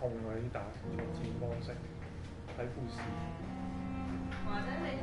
控嗰啲作戰方式，睇故事。或者你都。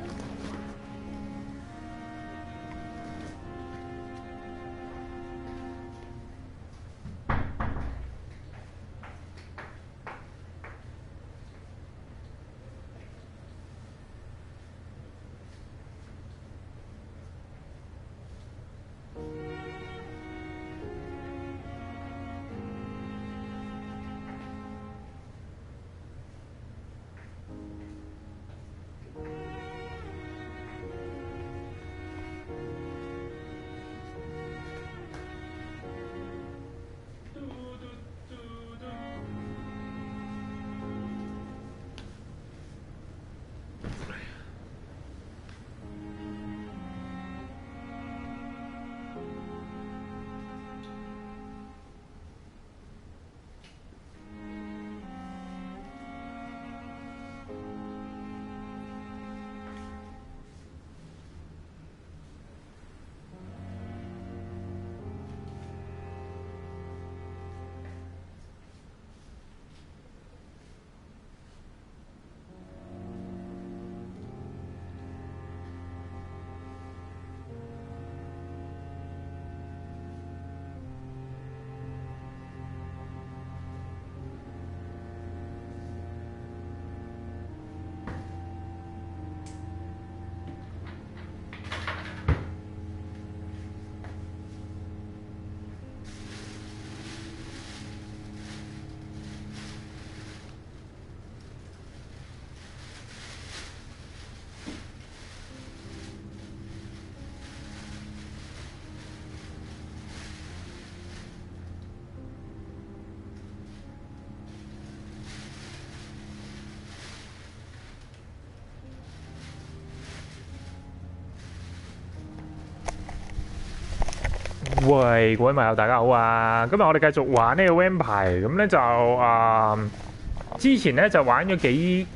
喂，各位網友大家好啊！今日我哋繼續玩呢個 Vampyr， 咁咧就之前咧就玩咗幾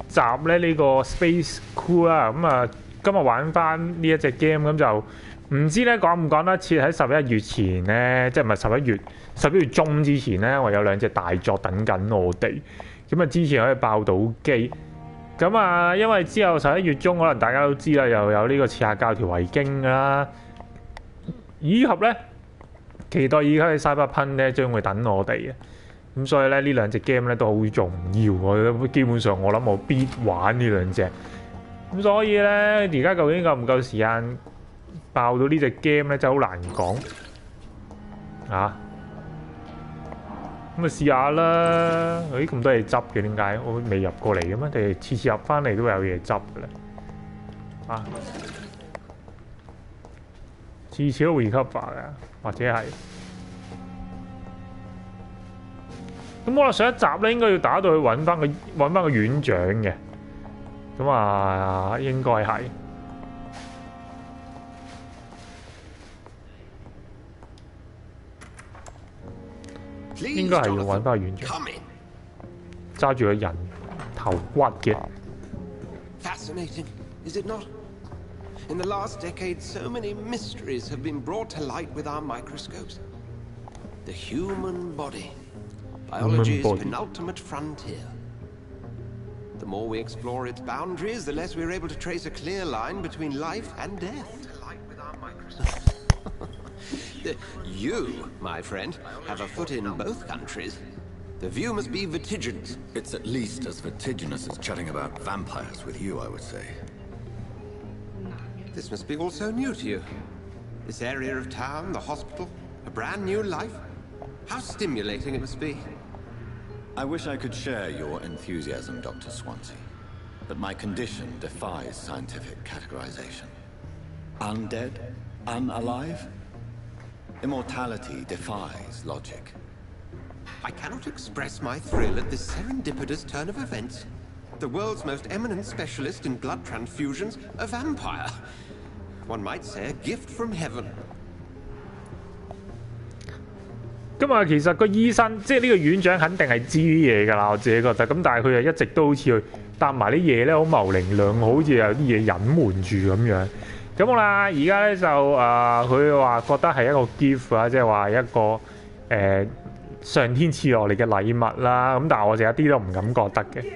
集咧呢個 Space Crew 啦，咁今日玩翻呢一隻 game， 咁就唔知咧講唔講得切喺11月前咧，即係唔係11月中之前咧，我有兩隻大作等緊我哋，咁之前可以爆到機。咁因為之後11月中可能大家都知啦，又有呢個刺客教條維京啦。以及咧，期待而家嘅 Cyberpunk 咧將會等我哋嘅，咁所以咧呢兩隻 game 咧都好重要，我基本上我諗我必玩呢兩隻，咁所以咧而家究竟夠唔夠時間爆到呢隻 game 咧真係好難講啊！咁試下啦，咁多嘢執嘅點解？我未入過嚟嘅咩？定係次次入翻嚟都有嘢執嘅咧？啊！次次都 recover 嘅，或者係咁。我上一集咧應該要打到去揾翻個院長嘅，咁應該係要揾翻個院長，揸住個人頭骨嘅。In the last decade, so many mysteries have been brought to light with our microscopes. The human body, biology's penultimate frontier. The more we explore its boundaries, the less we're able to trace a clear line between life and death. You, my friend, have a foot in both countries. The view must be vertiginous. It's at least as vertiginous as chatting about vampires with you, I would say. This must be all so new to you. This area of town, the hospital, a brand new life. How stimulating it must be. I wish I could share your enthusiasm, Dr. Swansea. But my condition defies scientific categorization. Undead? Unalive? Immortality defies logic. I cannot express my thrill at this serendipitous turn of events. The world's most eminent specialist in blood transfusions, a vampire. One might say a gift from heaven. 咁其實個醫生即係呢個院長肯定係知啲嘢㗎啦，我自己覺得。咁但係佢又一直都好似去搭埋啲嘢咧，好模棱兩可，好似有啲嘢隱瞞住咁樣。咁好啦，而家咧就佢話覺得係一個 gift 啊，即係話一個上天賜落嚟嘅禮物啦。咁但係我就一啲都唔咁覺得嘅。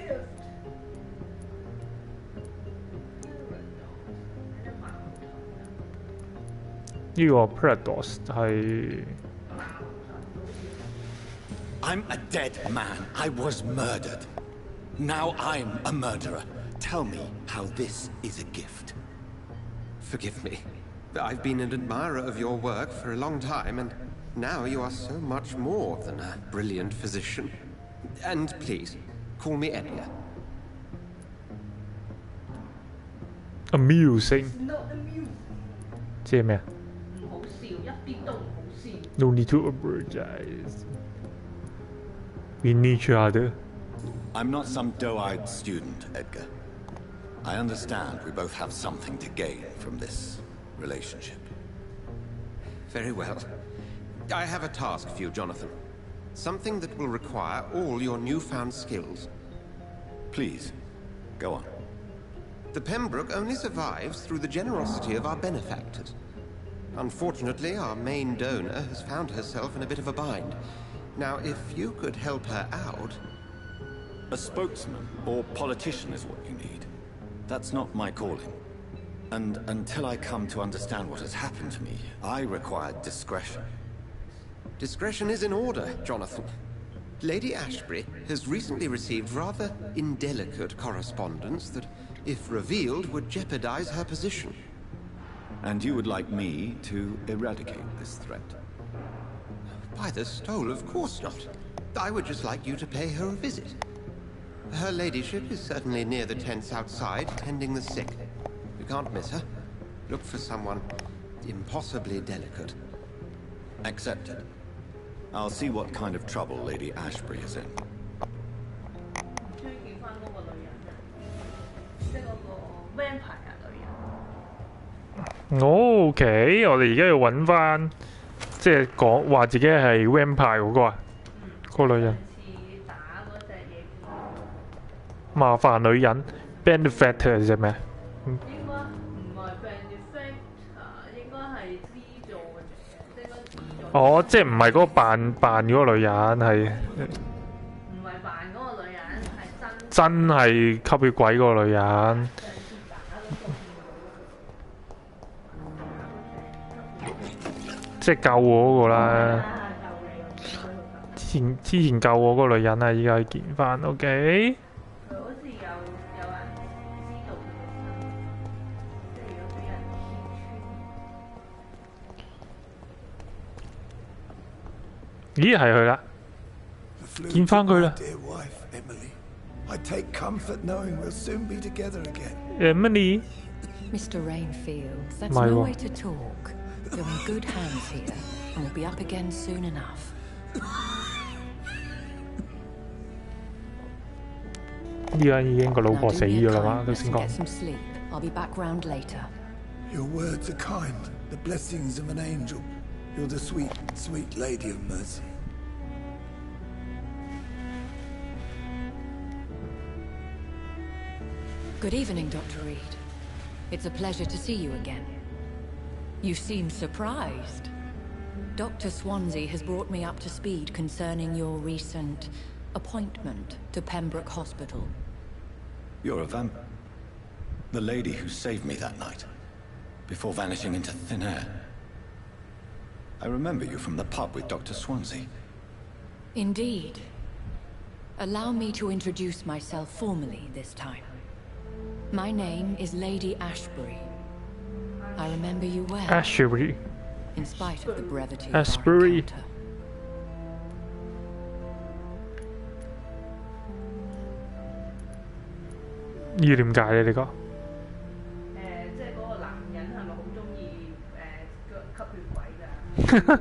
呢個 Paradox 係 I'm a dead man. I was murdered. Now I'm a murderer. Tell me how this is a gift. Forgive me. I've been an admirer of your work for a long time, and now you are so much more than a brilliant physician. And please, call me Edgar. amusing， Not amusing， 即係咩啊 唔好笑，一啲都唔好笑。 ？No need to apologize. We need each other. I'm not some doe-eyed student, Edgar. I understand we both have something to gain from this relationship. Very well. I have a task for you, Jonathan. Something that will require all your newfound skills. Please, go on. The Pembroke only survives through the generosity of our benefactors. Unfortunately, our main donor has found herself in a bit of a bind. Now, if you could help her out... A spokesman or politician is what you need. That's not my calling. And until I come to understand what has happened to me, I require discretion. Discretion is in order, Jonathan. Lady Ashbury has recently received rather indelicate correspondence that, if revealed, would jeopardize her position. And you would like me to eradicate this threat? By the stole, of course not. I would just like you to pay her a visit. Her ladyship is certainly near the tents outside, tending the sick. You can't miss her. Look for someone impossibly delicate. Accepted. I'll see what kind of trouble Lady Ashbury is in. 中意見翻嗰個女人啊，即係嗰個 Vampyr 女人。OK，我哋而家要揾翻，即係講話自己係 Vampyr 嗰個啊，個女人。似打嗰隻嘢叫。麻煩女人 benefactor 係咩？應該唔係 benefactor，應該係資助嘅，即係應該資助。哦，即係唔係嗰個扮嗰個女人係？唔係扮嗰個女人，係真係吸血鬼嗰個女人。即係救我嗰個啦。之前救我嗰個女人啊，依家見翻 OK。佢好似有人知道佢嘅身，即係如果俾人揭穿。咦，係佢啦，見翻佢啦。 Dear wife, Emily. I take comfort knowing we'll soon be together again. Emily， Mr. Rainfield, that's My no wa- way to talk. You're in good hands here, and we'll be up again soon enough. 依家已經個老 Now 婆 do 死 me a 咗啦嘛，頭 kindness 先 and 講 get。some sleep. I'll be back round later. Your words are kind, the blessings of an angel. You're the sweet, sweet lady of mercy. Good evening, Dr. Reed. It's a pleasure to see you again. You seem surprised. Dr. Swansea has brought me up to speed concerning your recent appointment to Pembroke Hospital. You're a vamp. The lady who saved me that night, before vanishing into thin air. I remember you from the pub with Dr. Swansea. Indeed. Allow me to introduce myself formally this time. My name is Lady Ashbury. I remember you well, Ashbury， in spite of the brevity of our Ashbury. encounter. 要點解咧？你講即係嗰個男人係咪好中意吸血鬼㗎？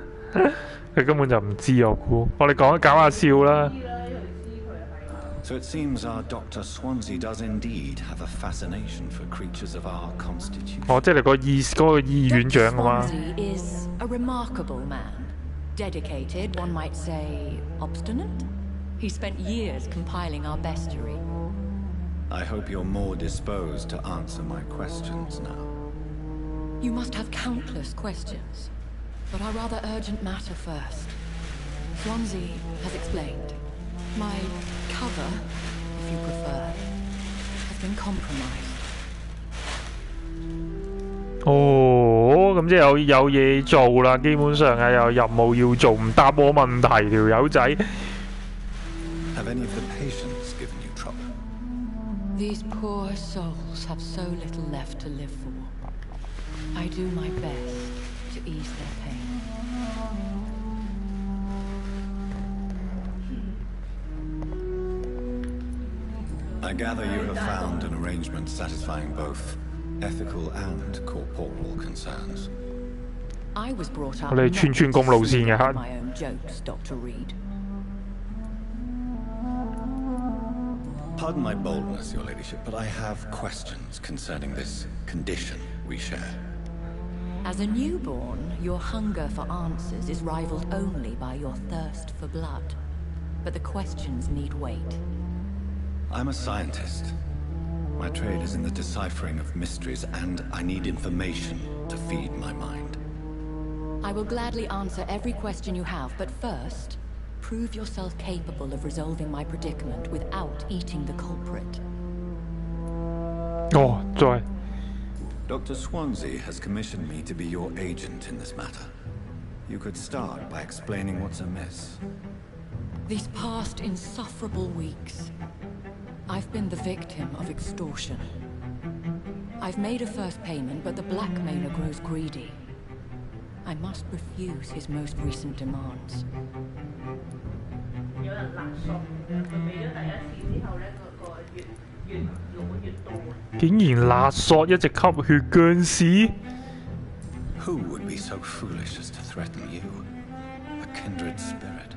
佢根本就唔知我估，我哋講搞下笑啦。知啦，因為知佢係。 So it seems our Dr. Swansea does indeed have a fascination for creatures of our constitution. 哦，即係你嗰個醫院 Dr. 長啊嘛。 Swansea is a remarkable man. Dedicated, one might say, obstinate. He spent years compiling our bestiary. I hope you're more disposed to answer my questions now. You must have countless questions, but our rather urgent matter first. Swansea has explained. My cover, if you prefer, has been compromised. 哦，咁即係有嘢做啦，基本上係有任務要做，唔答我問題條友仔。Have any of the patients given you trouble? These poor souls have so little left to live for. I do my best to ease their pain. I gather you have found an arrangement satisfying both ethical and corporal concerns. I was brought up 我哋串公路線嘅黑。 my own jokes, Dr. Reed. Pardon my boldness, Your Ladyship, but I have questions concerning this condition we share. As a newborn, your hunger for answers is rivaled only by your thirst for blood. But the questions need wait. I'm a scientist. My trade is in the deciphering of mysteries, and I need information to feed my mind. I will gladly answer every question you have, but first, prove yourself capable of resolving my predicament without eating the culprit. 哦，再 Dr. Swansea has commissioned me to be your agent in this matter. You could start by explaining what's amiss. These past insufferable weeks, I've been the victim of extortion. I've made a first payment, but the blackmailer grows greedy. I must refuse his most recent demands. 有人勒索佢俾咗第一次之後咧，個越攞越多。竟然勒索一隻吸血僵屍。 Who would be so foolish as to threaten you? A kindred spirit.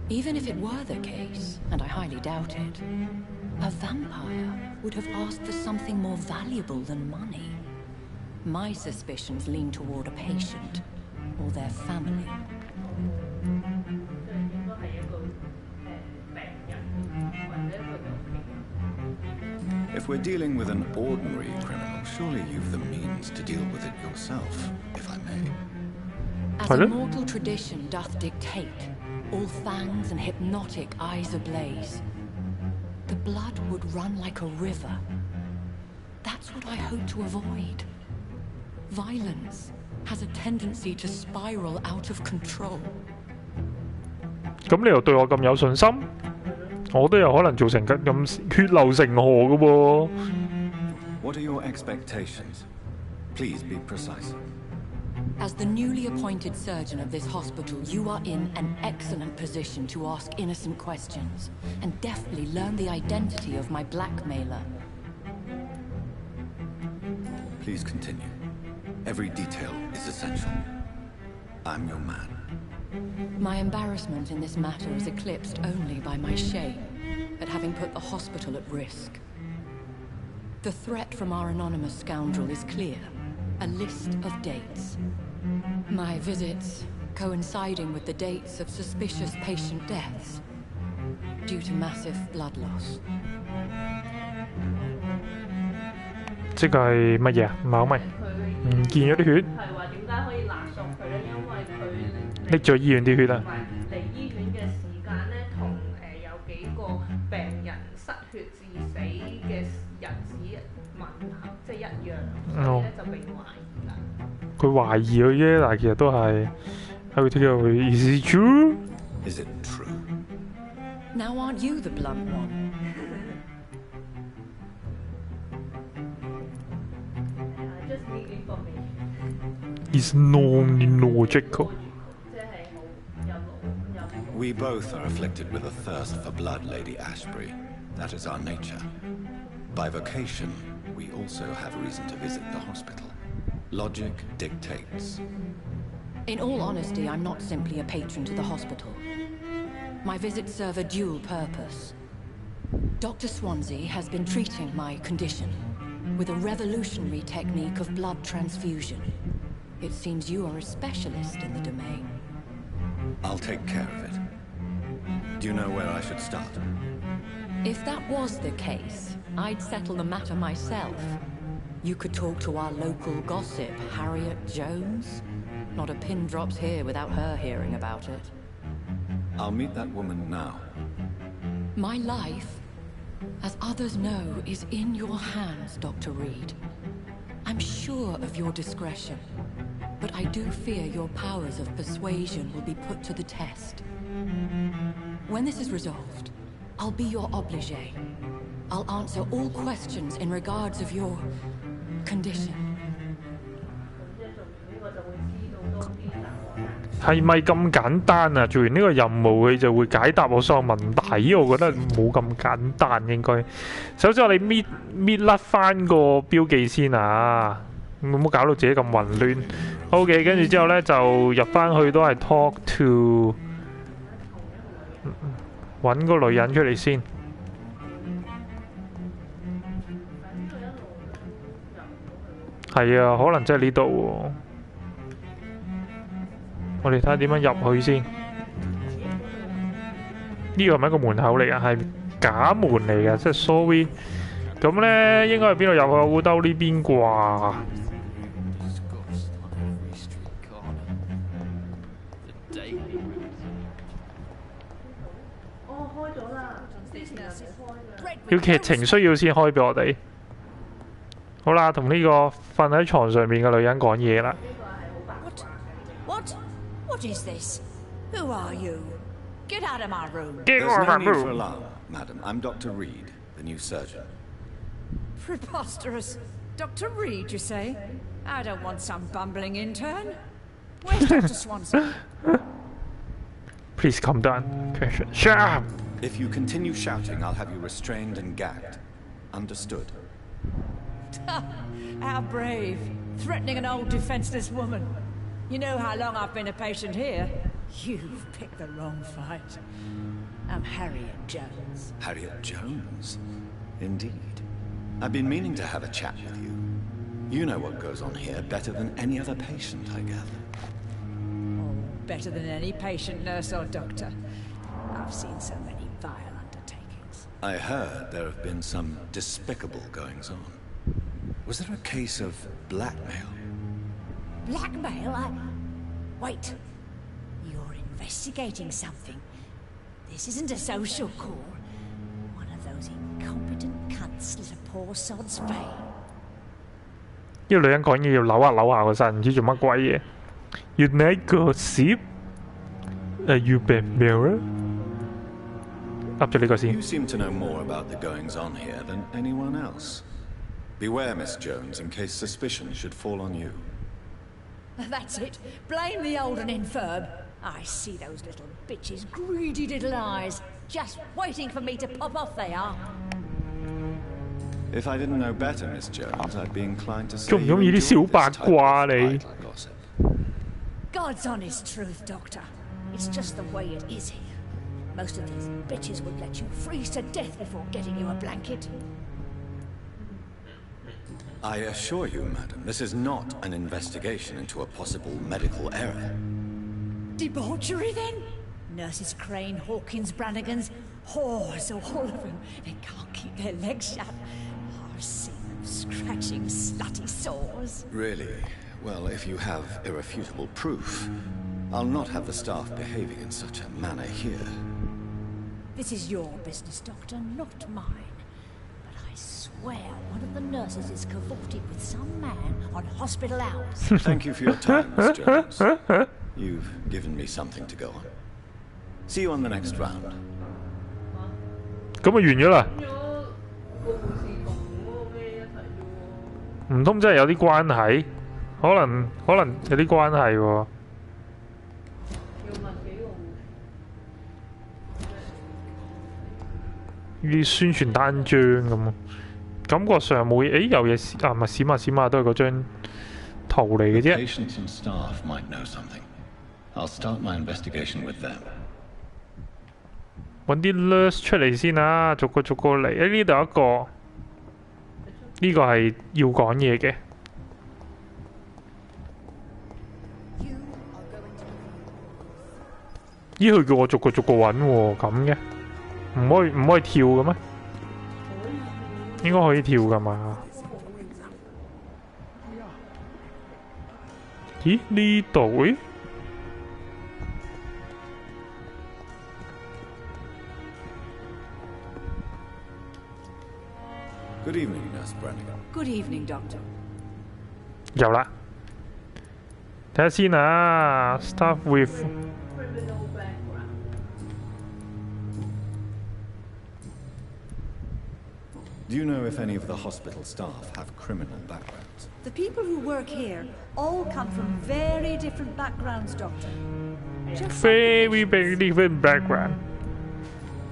Even if it were the case, and I highly doubt it, a vampire would have asked for something more valuable than money. My suspicions lean toward a patient or their family. If we're dealing with an ordinary criminal, surely you've the means to deal with it yourself, if I may. As immortal tradition doth dictate, all fangs and hypnotic eyes ablaze, the blood would run like a river. That's what I hope to avoid. Violence has a tendency to spiral out of control. 咁你又對我咁有信心？我都有可能造成咁血流成河嘅喎。What are your expectations? Please be precise. As the newly appointed surgeon of this hospital, you are in an excellent position to ask innocent questions and deftly learn the identity of my blackmailer. Please continue. Every detail is essential. I'm your man. My embarrassment in this matter is eclipsed only by my shame at having put the hospital at risk. The threat from our anonymous scoundrel is clear. A list of dates. My visits coinciding with the dates of suspicious patient deaths due to massive blood loss. 即係乜嘢啊？唔係好明。唔見咗啲血。係話點解可以勒索佢咧？因為佢拎咗醫院啲血啊。同埋嚟醫院嘅時間咧，同有幾個病人失血致死嘅日子吻合，即係一樣，所以咧就被懷疑啦。佢懷疑佢啫，但係其實都係喺佢聽佢 Is it true? Is it true? Now aren't you the blunt one? Just need information. It's non-logical. We both are afflicted with a thirst for blood, Lady Ashbury. That is our nature. By vocation, we also have reason to visit the hospital. Logic dictates. In all honesty, I'm not simply a patron to the hospital. My visits serve a dual purpose. Dr. Swansea has been treating my condition with a revolutionary technique of blood transfusion. It seems you are a specialist in the domain. I'll take care of it. Do you know where I should start? If that was the case, I'd settle the matter myself. You could talk to our local gossip, Harriet Jones. Not a pin drops here without her hearing about it. I'll meet that woman now. My life, as others know, is in your hands, Dr. Reed. I'm sure of your discretion, but I do fear your powers of persuasion will be put to the test. When this is resolved, I'll be your obligé. I'll answer all questions in regards of your condition. 係咪咁簡單啊？做完呢個任務佢就會解答我所有問題？我覺得冇咁簡單應該。首先我哋搣甩翻個標記先啊，唔好搞到自己咁混亂。OK， 跟住之後咧就入翻去都係 talk to， 揾個女人出嚟先。係啊，可能真係呢度喎。我哋睇下點樣入去先。呢個係咪一個門口嚟啊？係假門嚟嘅，即係 sorry。咁咧應該係邊度入去？我估兜呢邊啩。要劇情需要先開俾我哋。好啦，同呢個瞓喺床上面嘅女人講嘢啦。What is this? Who are you? Get out of my room. Get out of my There's no need for room. alarm, madam. I'm Dr. Reed, the new surgeon. Preposterous. Dr. Reed, you say? I don't want some bumbling intern. Where's Dr. Swanson? Please calm down. Shut up. If you continue shouting, I'll have you restrained and gagged. Understood? How brave. Threatening an old defenseless woman. You know how long I've been a patient here? You've picked the wrong fight. I'm Harriet Jones. Harriet Jones? Indeed. I've been meaning to have a chat with you. You know what goes on here better than any other patient, I gather. Oh, better than any patient, nurse or doctor. I've seen so many vile undertakings. I heard there have been some despicable goings-on. Was there a case of blackmail? Blackmail? Wait. You're investigating something. This isn't a social call. One of those incompetent cunts lit a poor sod's vein. 呢個女人講嘢要扭下扭下個身，唔知做乜鬼嘢。原來個攝，you been mirror？ 噏咗呢個先。 You seem to know more about the goings-on here than anyone else. Beware, Miss Jones, in case suspicion should fall on you. That's it. Blame the old and infirm. I see those little bitches' greedy little eyes. Just waiting for me to pop off they are. If I didn't know better, Miss Jones, I'd be inclined to say 中唔中意 you 啲小 enjoyed 八 this type 卦 of 你？ idle gossip. God's honest truth, Doctor. It's just the way it is here. Most of these bitches would let you freeze to death before getting you a blanket. I assure you, madam, this is not an investigation into a possible medical error. Debauchery, then? Nurses Crane, Hawkins, Brannigans, whores, all of them. They can't keep their legs shut. I've seen them scratching slutty sores. Really? Well, if you have irrefutable proof, I'll not have the staff behaving in such a manner here. This is your business, Doctor, not mine. But I swear one of the nurses is cavorting with some man on hospital hours. Thank you for your time, Miss Jones. You've given me something to go on. See you on the next round. 咁啊完咗啦。唔通真係有啲關係？可能有啲關係喎。呢啲宣傳單張咁，感覺上冇嘢。誒有嘢閃啊！咪閃下閃下都係嗰張圖嚟嘅啫。 Patients and staff might know something. I'll start my investigation with them. 揾啲 nurse 出嚟先啦，逐個嚟。誒呢度有一個，呢個係要講嘢嘅。咦？佢叫我逐個揾喎，咁嘅，唔可以跳嘅咩？應該可以跳㗎嘛？咦？呢度？咦？ Good evening, Nurse Brannigan. Good evening, Doctor. 有啦，睇下先啊。Start with criminal background。Do you know if any of the hospital staff have criminal backgrounds? The people who work here all come from very different backgrounds, Doctor. Just very different background。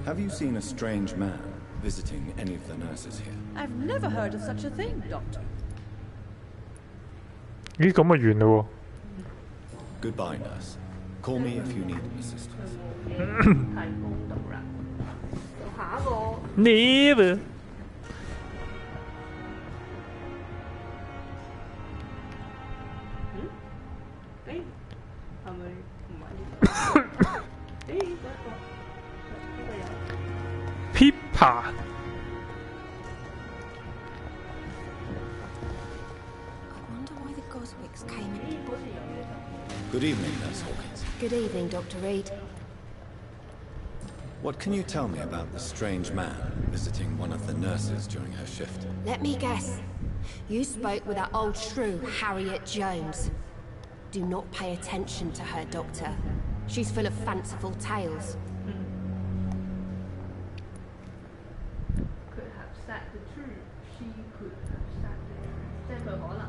Have you seen a strange man visiting any of the nurses here? I've never heard of such a thing, Doctor. 咦，咁啊完啦喎。 Goodbye, nurse. Call me if you need assistance. 提供到啦。下一個 Never。係咪唔係呢個？誒呢個有。 Pippa。 wonder why the Goswicks came in. Good evening, Nurse Hawkins. Good evening, Dr. Reed. What can you tell me about the strange man visiting one of the nurses during her shift? Let me guess. You spoke with that old shrew, Harriet Jones. Do not pay attention to her, Doctor. She's full of fanciful tales. Could have said the truth. She could have said the truth. 即係佢可能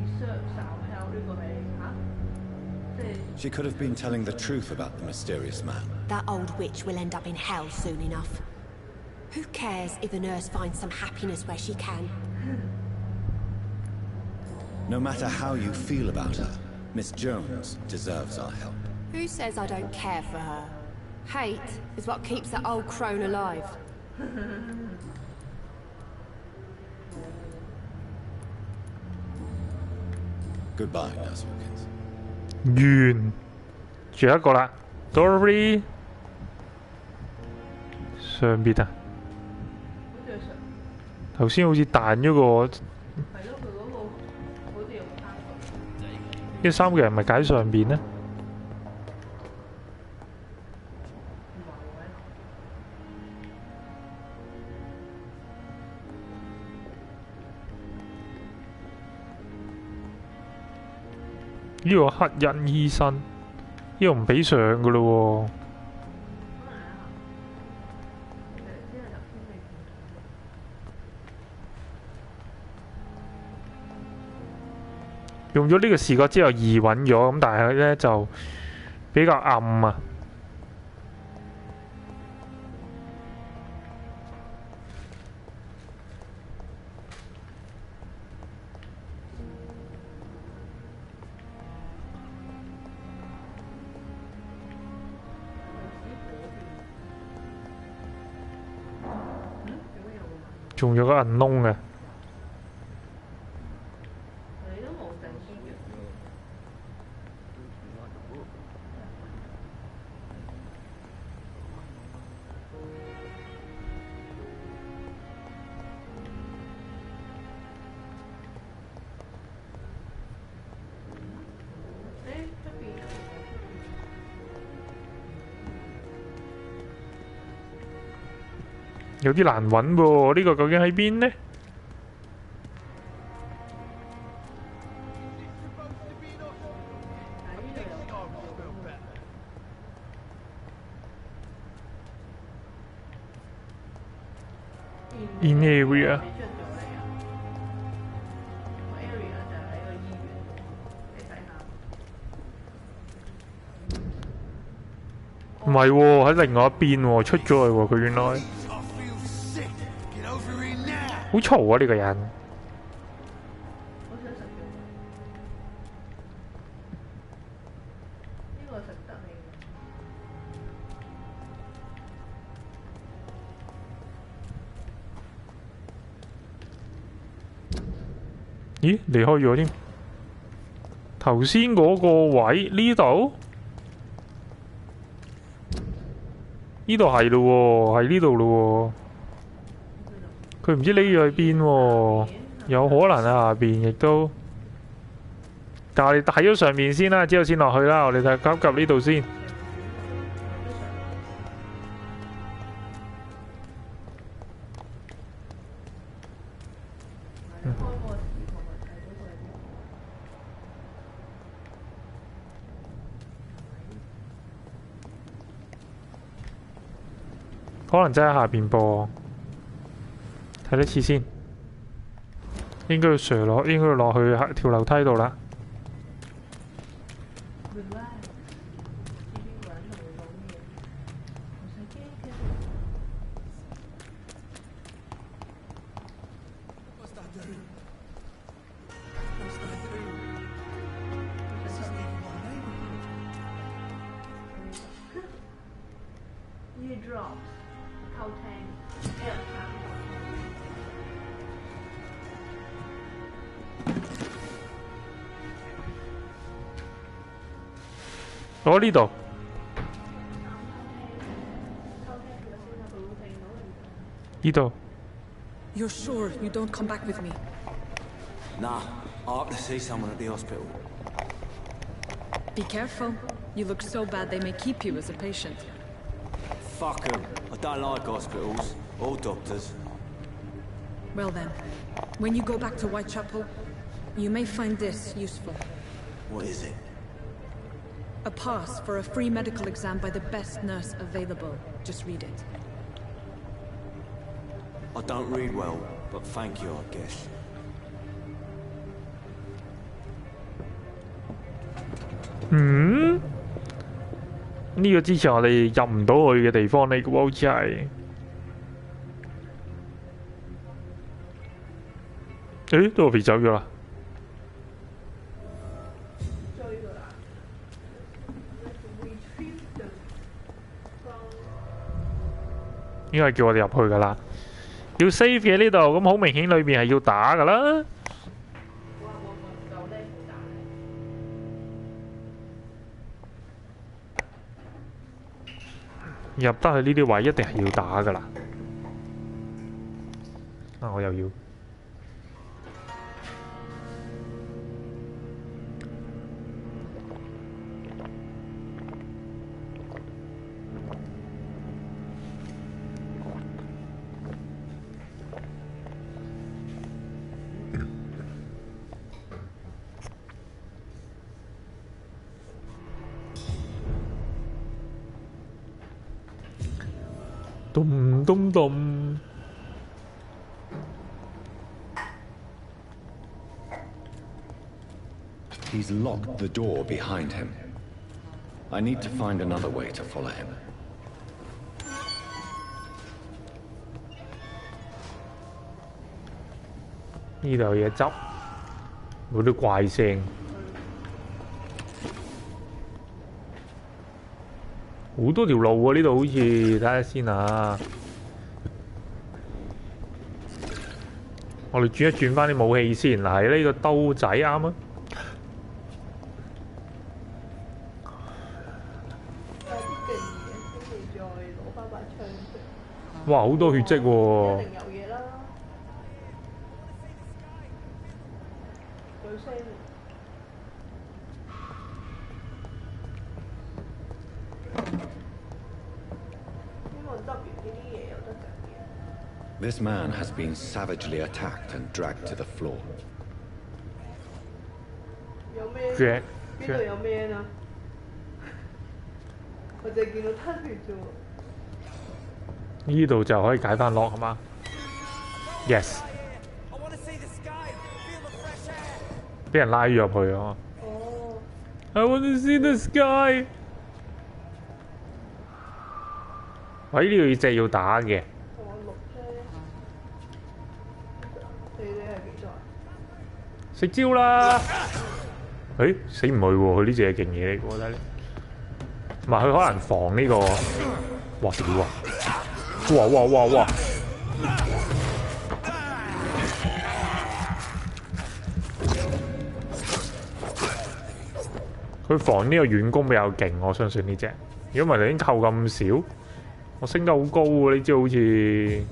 research 稍後呢個係嚇，即係 She could have been telling the truth about the mysterious man. That old witch will end up in hell soon enough. Who cares if the nurse finds some happiness where she can? No matter how you feel about her, Miss Jones deserves our help. Who says I don't care for her? Hate is what keeps that old crone alive. Goodbye, Nurse Hawkins. 完，仲有一個啦。Dory 上邊啊，好似係上頭先好似彈咗個，係咯，佢嗰個好似有個單位。呢三個人咪解喺上邊呢？呢個黑人醫生，呢個唔俾上噶咯喎。用咗呢個視覺之後易揾咗，咁但係咧就比較暗啊。仲有個銀窿嘅。你都冇整邊嘅。誒出邊有啲難揾喎，呢個究竟喺邊呢？In area 就喺個醫院，你睇下。唔係喎，喺另外一邊喎，出咗去喎，佢原來 I feel sick. Get over here now. 好嘈啊！呢個人好想食咗。呢個食得未？咦離開咗添？頭先嗰個位呢度？呢度係咯喎，係呢度咯喎。佢唔知匿咗喺邊喎，有可能喺下邊亦都。但係我哋睇咗上面先啦，之後先落去啦。我哋睇急及呢度先。可能真係下邊噃，睇多次先。應該要垂落，應該要落去條樓梯度啦。攞呢度。呢度。You're sure you don't come back with me? Nah, I have to see someone at the hospital. Be careful. You look so bad they may keep you as a patient. Fuck 'em. I don't like hospitals or doctors. Well then, when you go back to Whitechapel, you may find this useful. What is it? A pass for a free medical exam by the best nurse available. Just read it. I don't read well, but thank you, I guess. 呢個之前我哋入唔到去嘅地方嚟嘅喎，好似係。誒，都被走咗啦。應該係叫我哋入去噶啦。要 save 嘅呢度，咁好明顯裏邊係要打噶啦。入得去呢啲位一定係要打噶啦。啊！我又要。咚咚咚！ He's locked the door behind him. I need to find another way to follow him. 呢度有嘢執，冇啲怪聲。好多條路喎，呢度好似睇下先啊。我哋轉一轉翻啲武器先，嗱，呢個兜仔啱啊。哇！好多血跡喎。This man has been savagely attacked and dragged to the floor. 邊度有咩啊？我淨係見到吞血啫喎。呢度就可以解翻落係嘛 ？Yes。俾人拉咗入去啊！哦。I want to see the sky。喂，呢度隻要打嘅。食蕉啦！誒，死唔去喎！佢呢隻係勁嘢嚟嘅喎，睇你。唔係佢可能防呢個，哇屌啊！哇哇哇哇！佢防呢個遠攻比較勁，我相信呢隻。如果唔係，已經扣咁少，我升得好高喎！呢招好似。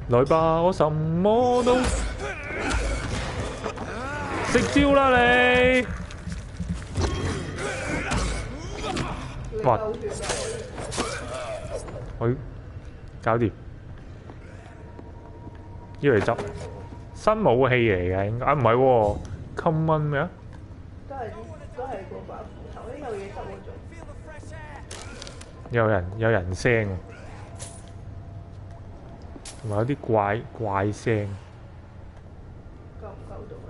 來吧，我什麼都食蕉啦你！哇！佢搞掂，呢個係執新武器嚟嘅，應該啊唔係喎 ，common 咩啊？都係嗰把斧頭，呢有嘢執我做。有人聲，同埋有啲怪聲。夠唔夠到啊？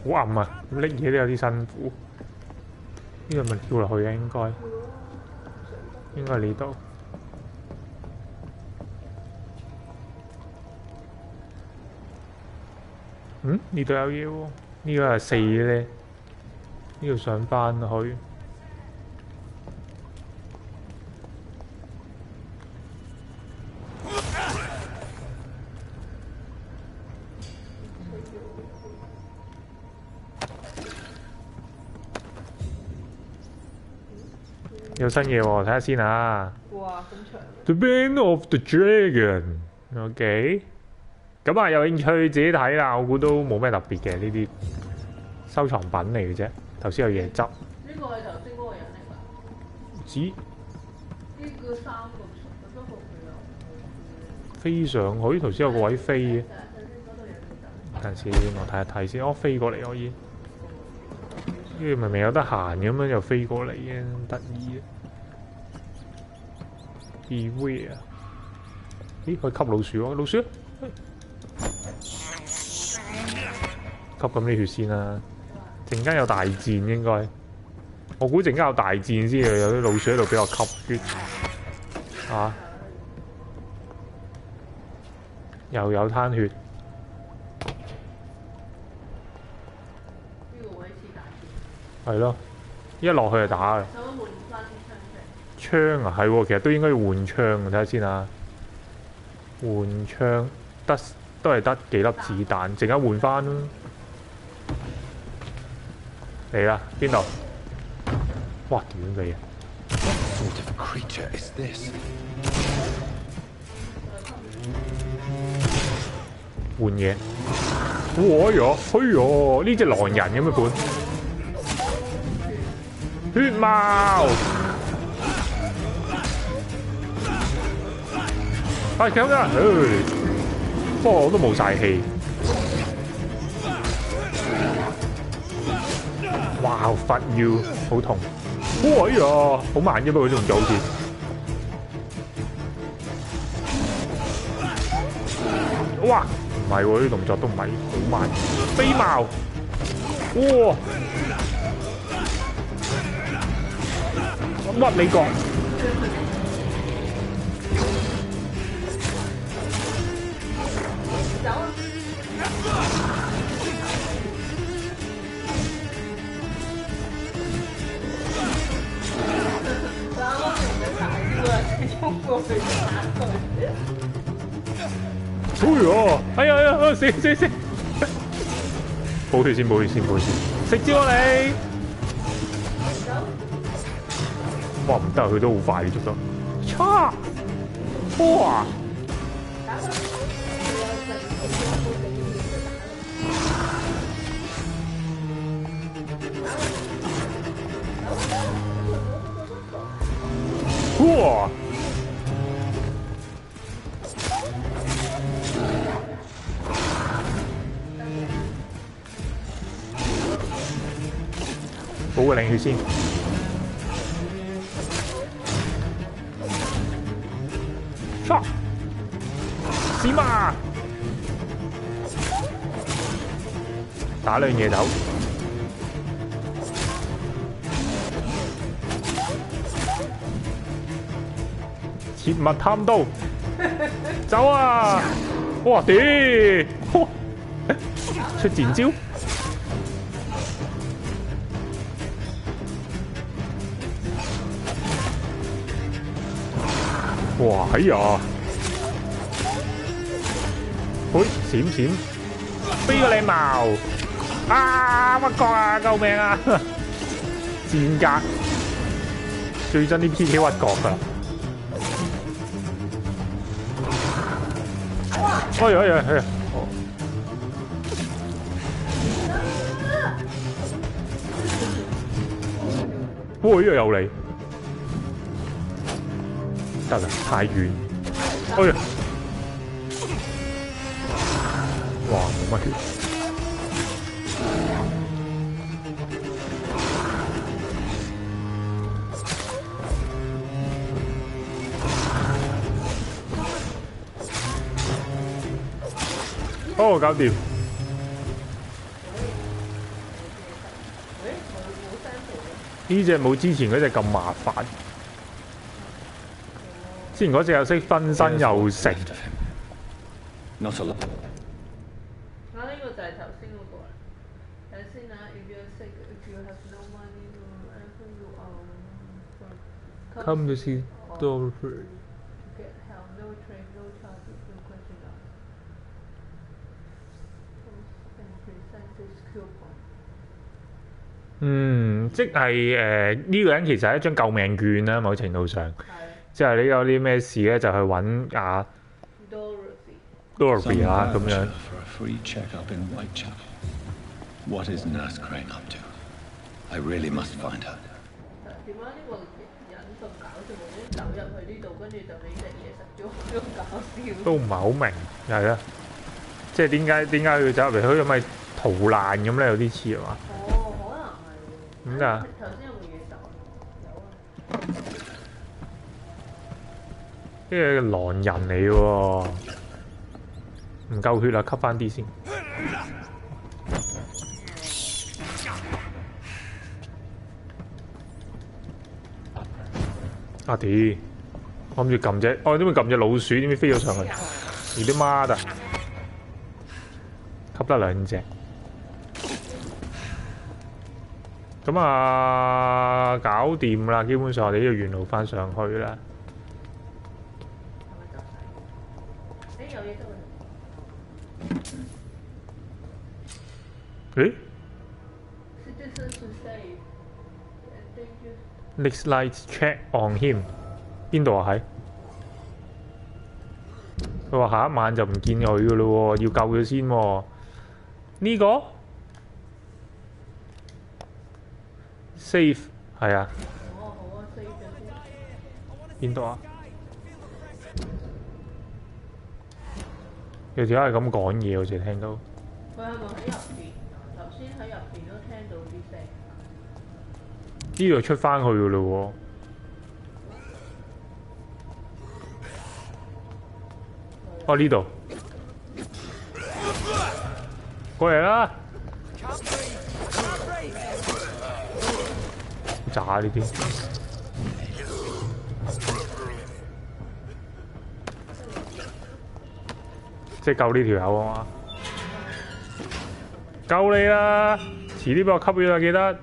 好暗啊！拎嘢都有啲辛苦。呢個咪跳落去嘅應該係呢度。嗯？呢度有嘢喎，呢個係4咧。呢度上翻去。有新嘢喎，睇下先啊！哇，咁長！The Band of the Dragon，OK，咁啊有興趣自己睇啦。我估都冇咩特別嘅呢啲收藏品嚟嘅啫。頭先有嘢執。呢個係頭先嗰個人嚟㗎。唔知。呢個3個都好飛上去，頭先有個位飛嘅。等陣先，我睇一睇先。哦，飛過嚟可以。呢個明明有得閒咁樣又飛過嚟嘅，得意嘅。Beware！ 咦，可以吸老鼠喎，老鼠！吸咁啲血先啦，陣間有大戰應該。我估陣間有大戰先有啲老鼠喺度俾我吸血。啊！又有攤血。係咯，一落去就打嘅。槍啊，係喎，其實都應該要換槍，睇下先啊。換槍都係得幾粒子彈，陣間換翻咯。嚟啦，邊度？哇！點嚟啊？換嘢。哇呀！哎呀！呢隻狼人咁嘅款。血貓，係咁啦，不過我都冇晒氣。哇！罰要好痛，哎呀，好慢啫，不過佢動作好似。哇！唔係喎，啲動作都唔係好慢。飛貓，哇！屈你角，哎呀！死！補血先，食蕉啊你！哇！唔得，佢都好快捉到。叉！哇！哇！補個冷血先。唰！閃啊！打兩嘢走。切勿貪刀。走啊！哇！屌！出賤招。哇！哎呀！喂，閃！飛個靚矛！啊！屈角啊！救命啊！賤格！最憎啲 PK 屈角㗎。哎呀哎呀哎呀！哇！呢個有嚟，得啦，太遠。哎呀！哇，冇乜血。哦，搞掂。呢只冇之前嗰只咁麻煩。之前嗰只又識分身又食。Not a lot. 我呢個就係頭先嗰個啦。睇先啊 ，if you're sick, if you have no money, wherever you are, Come to see Doctor. Get help, no train, no charges, no question asked. And present this coupon. 即係呢個人其實係一張救命券啦，某程度上，即係你有啲咩事咧就去揾阿 Dorothy 啦咁樣。For a free checkup in Whitechapel. What is Nurse Crane up to? I really must find her. 點解呢個人咁搞笑，無端走入去呢度，跟住就俾隻嘢食咗，咁搞笑。都唔係好明，係啊，即係點解佢走入嚟？佢係咪逃難咁咧？有啲似係嘛？哦，可能係。點解？頭先有冇嘢走？有啊。呢個狼人嚟喎，唔夠血啦，吸翻啲先。阿弟，我諗住撳隻，我點解撳隻老鼠？點解飛咗上去？你啲媽㗎！吸得兩隻。咁啊，搞掂啦！基本上我哋呢個沿路翻上去啦。有嘢誒 ？Next light check on him， 邊度啊？喺佢話下一晚就唔見佢噶咯喎，要救佢先喎。呢個 safe 係啊。哦，好啊，safe 咗先。邊度啊？有條友係咁講嘢，我淨係聽到。佢係咪喺入邊？頭先喺入邊都聽到啲聲。呢度出翻去噶咯喎。哦，呢度。過嚟啦！炸呢啲。即係救呢條友啊嘛！救你啦！遲啲俾我吸咗啦，記得。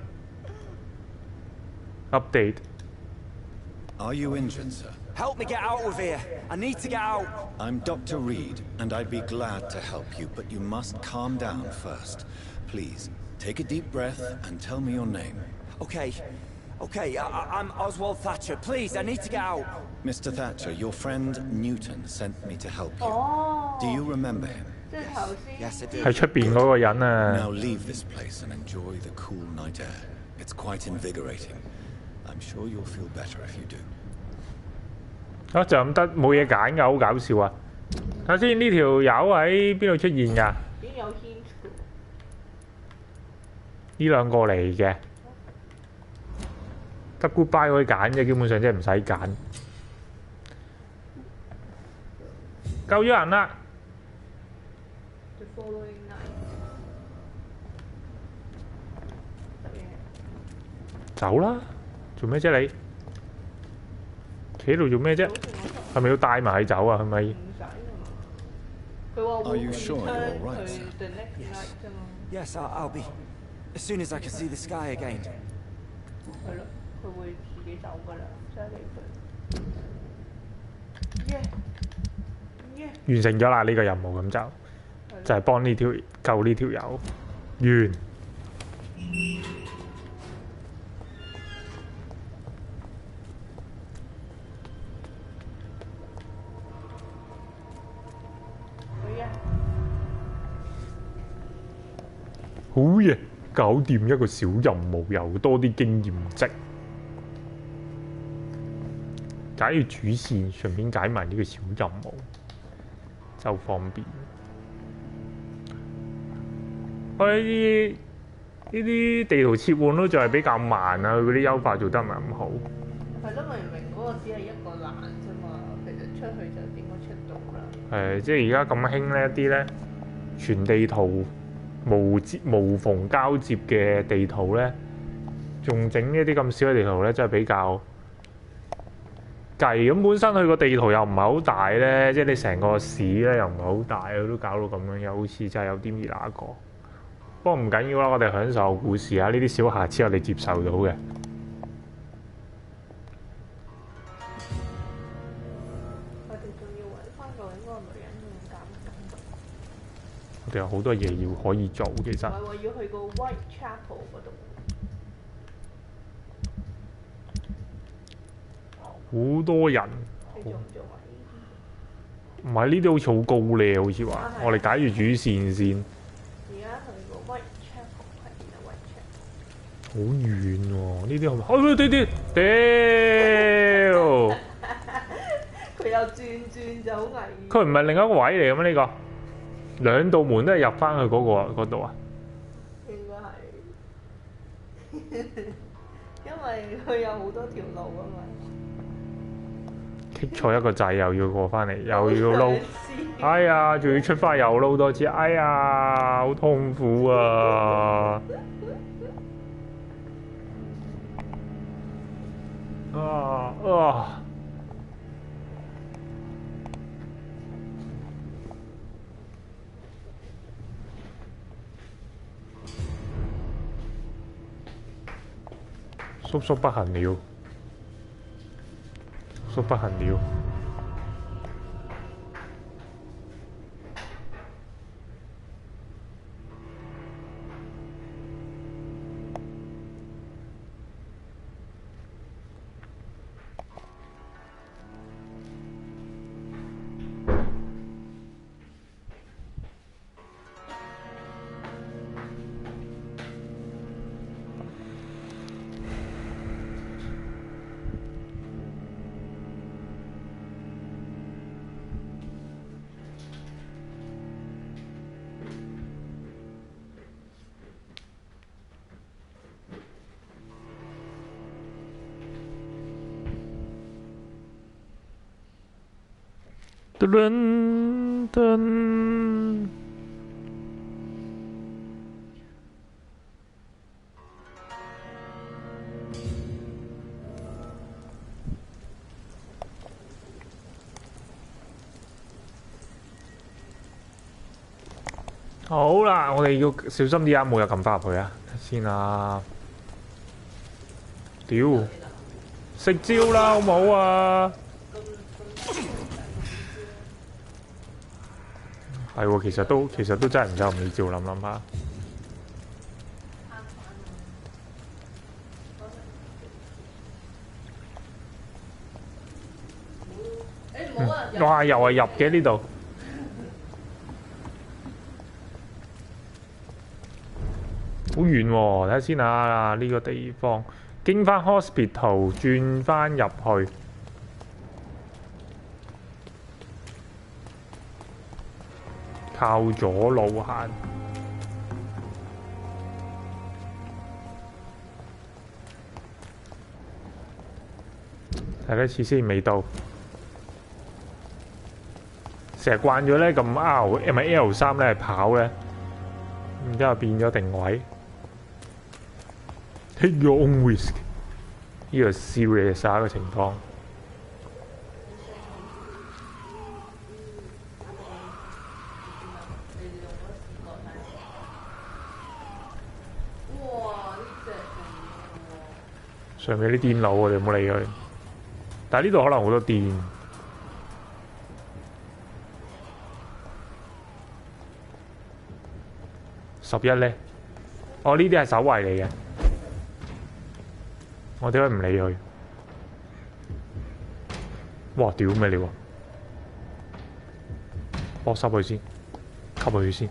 Update. Are you injured, sir? Help me get out of here. I need to get out. I'm Dr. Reed, and I'd be glad to help you, but you must calm down first. Please, take a deep breath and tell me your name. Okay. I'm Oswald Thatcher. Please, I need to get out. Mr. Thatcher, your friend Newton sent me to help you. Do you remember him? Yes, I do. 係出邊嗰個人啊！ Now leave this place and enjoy the cool night air. It's quite invigorating. I'm sure you'll feel better if you do. 啊，就咁得冇嘢揀㗎，好搞笑啊！睇下先，呢條友喺邊度出現㗎？已經有 hint 㗎。呢兩個嚟嘅，得 goodbye 可以揀啫，基本上即係唔使揀。救咗人啦！走啦！做咩啫你？企喺度做咩啫？係咪要帶埋佢走啊？係咪？唔使啊嘛。佢話會 Are you sure you're all right, 去 sir? the next night 啫嘛。 Yes, I'll be. As soon as I can see the sky again. 係咯，佢會自己走㗎啦，唔使理佢。完成咗啦！呢個任務咁就係幫呢條救呢條友完。好嘢，搞掂一個小任務，又多啲經驗值。解要主線，順便解埋呢個小任務，就方便。我呢啲地圖切換都仲係比較慢啊，佢嗰啲優化做得唔係咁好。係咯，明明嗰個只係一個欄啫嘛，其實出去就應該出到啦。即係而家咁興呢一啲咧，全地圖無縫交接嘅地圖咧，仲整呢啲咁少嘅地圖咧，真係比較計。咁本身佢個地圖又唔係好大咧，即係你成個市咧又唔係好大，佢都搞到咁樣，又好似真係有啲易那個。不過唔緊要啦，我哋享受故事啊！呢啲小瑕疵我哋接受到嘅。我哋仲要揾翻究竟嗰個女人點減緊。我哋有好多嘢要可以做，其實。唔係喎，要去個 White Chapel 嗰度。好多人。你做唔做埋呢啲？唔係呢啲好似好高咧，好似話。我哋解住主線先。好遠喎！呢啲係咪？哦，屌！佢又轉就好危險。佢唔係另一個位嚟嘅咩？呢個兩道門都係入翻去嗰度啊？應該係，因為佢有好多條路啊嘛。剔錯一個掣又要過翻嚟，又要撈。哎呀，仲要出翻又撈多次，哎呀，好痛苦啊！叔叔不行了，叔不行了。噔噔，好啦，我哋要小心啲啊，冇又撳翻入去啊，先啊！屌，食蕉啦，好唔好啊？係喎，其實都真係唔夠美照，諗下。哇！又係入嘅呢度。好遠喎，睇下先啊！呢個地方經翻 hospital 轉翻入去。靠左路行，睇多次先未到。成日慣咗咧咁 R， 唔係 L3咧跑咧，然之後變咗定位。Take your own risk， 呢個 serious 啊個情況。上面啲電腦我哋冇理佢，但係呢度可能好多電。11咧，哦呢啲係守衛嚟嘅，我點解唔理佢？哇！屌咩料啊！搏濕佢先，吸佢先。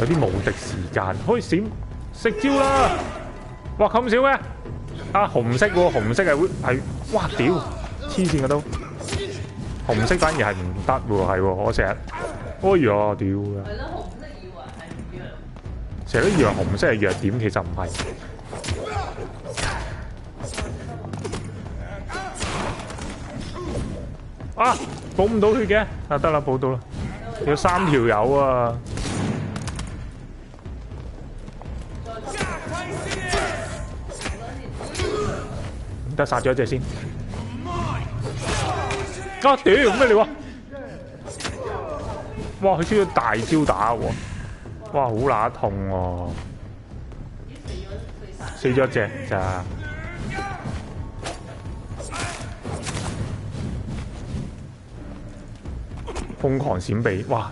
有啲無敵時間，可以閃食招啦！哇咁少嘅，啊紅色喎，紅色係哇屌黐線嘅都，紅色反而係唔得喎，係喎，我成日，哎呀屌啊！係咯，紅色以為係弱，成日都以為紅色係弱點，其實唔係。啊！補唔到血嘅，啊得啦，補到啦，有3條友啊！得殺咗一隻先。啊屌咩料啊！哇！佢出咗大招打喎，哇好乸痛喎！死咗一隻咋？瘋狂閃避，哇！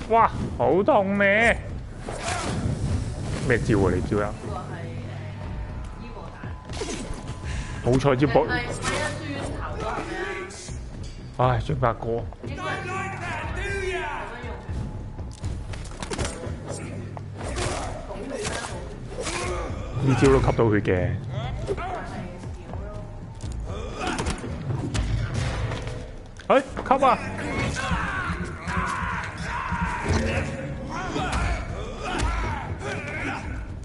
哇，好痛咩？咩招啊？你招啊？好彩招博。唉，轉發過。呢招都吸到血嘅。哎，吸啊！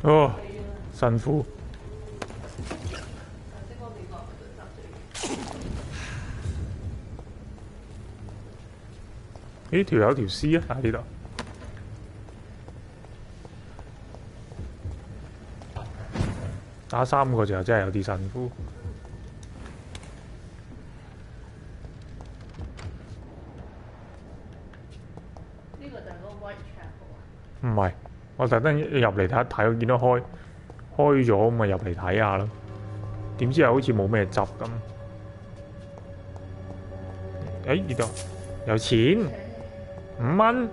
哦，辛苦。呢條有條屍啊！喺呢度。打3個就真係有啲辛苦。呢個就係嗰個 White Chapel 啊？唔係，我特登入嚟睇一睇，我見到開咗，咪入嚟睇下咯。點知又好似冇咩執咁。誒呢度有錢5蚊，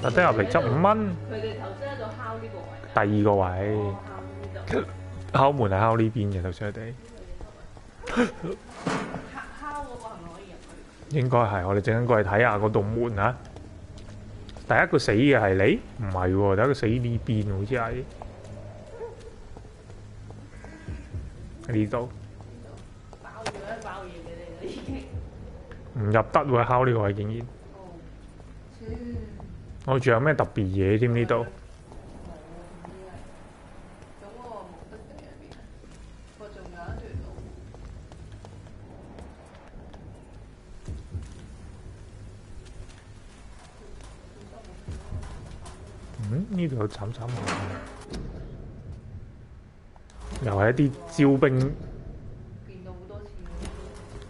特登入嚟執5蚊。佢哋頭先喺度敲呢個位。第2個位。敲門係敲呢邊嘅，頭先佢哋。敲嗰個係咪可以入去？應該係，我哋陣間過嚟睇下嗰道門啊！第一個死嘅係你？唔係喎，第一個死呢邊好似係呢度。爆嘢俾你啦已經。唔入得喎，敲呢個位竟然。我仲有咩特別嘢添呢度？呢度有慘慘又係一啲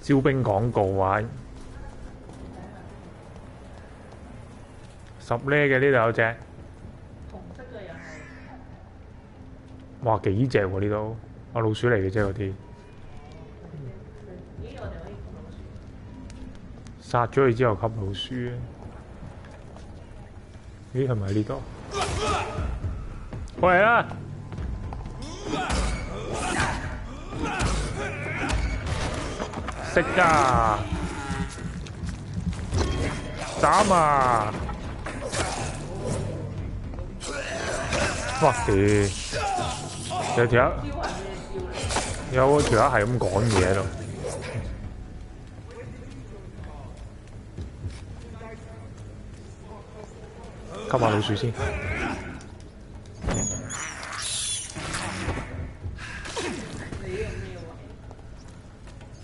招兵廣告啊！10呢嘅呢度有隻，紅色嘅又係。哇幾隻喎呢度，啊老鼠嚟嘅啫嗰啲。咦？我哋可以吸老鼠。殺咗佢之後吸老鼠啊！咦係咪喺呢度？過嚟啦！食㗎！斬啊！哇屌！有條友係咁講嘢喺度。吸下老鼠先。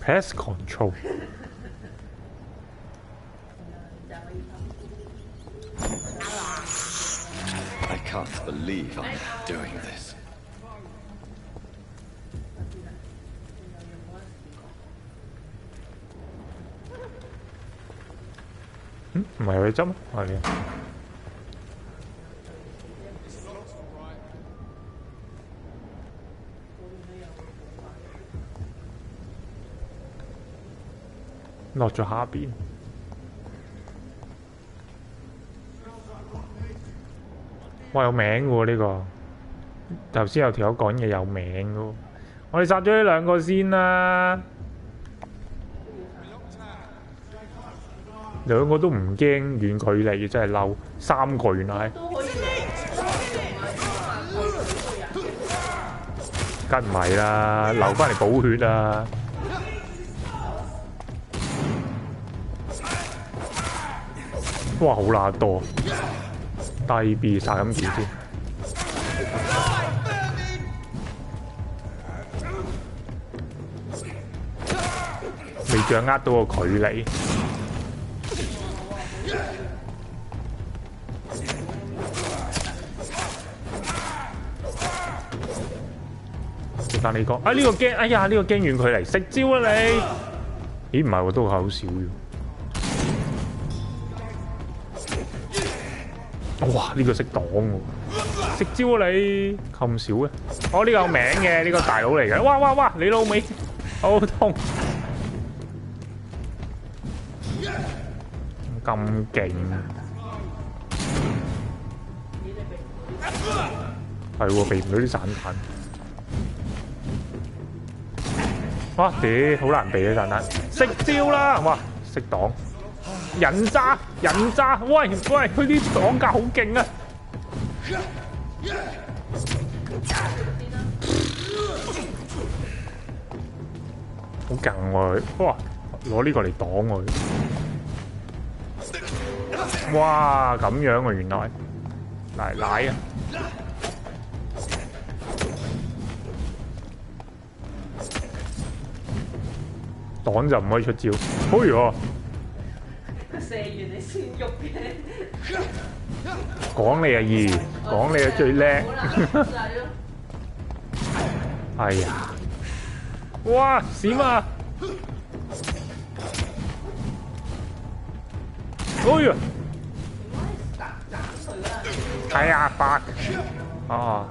Pest control。I can't believe I'm doing this. 唔係佢針，係嘅。落咗下邊。哇有名嘅喎呢個，頭先有條友講嘢有名嘅喎。我哋殺咗呢2個先啦。兩個都唔驚遠距離，真係嬲3個原來係。都可以梗唔係啦，留翻嚟補血啊！哇，好乸多，低 B 殺咁住先。未掌握到個距離。但你講啊呢個驚，哎呀呢個驚遠距離，食招啊你！咦唔係喎，都係好少嘅。哇呢個識擋喎，食招啊你咁少嘅？哦呢個有名嘅，呢個大佬嚟嘅。哇哇哇！你老味好痛！咁勁，係喎避唔到啲散彈。哇屌，好難避啊散彈！食招啦，哇識擋，人渣人渣，喂喂，佢啲擋架好勁啊！好勁喎！哇，攞呢個嚟擋佢。哇，咁樣啊，原來奶奶啊！擋就唔可以出招，好喎！射完你先喐嘅。講你啊易，講你啊最叻。哎呀！哇，閃啊！哎呀！係啊，8啊！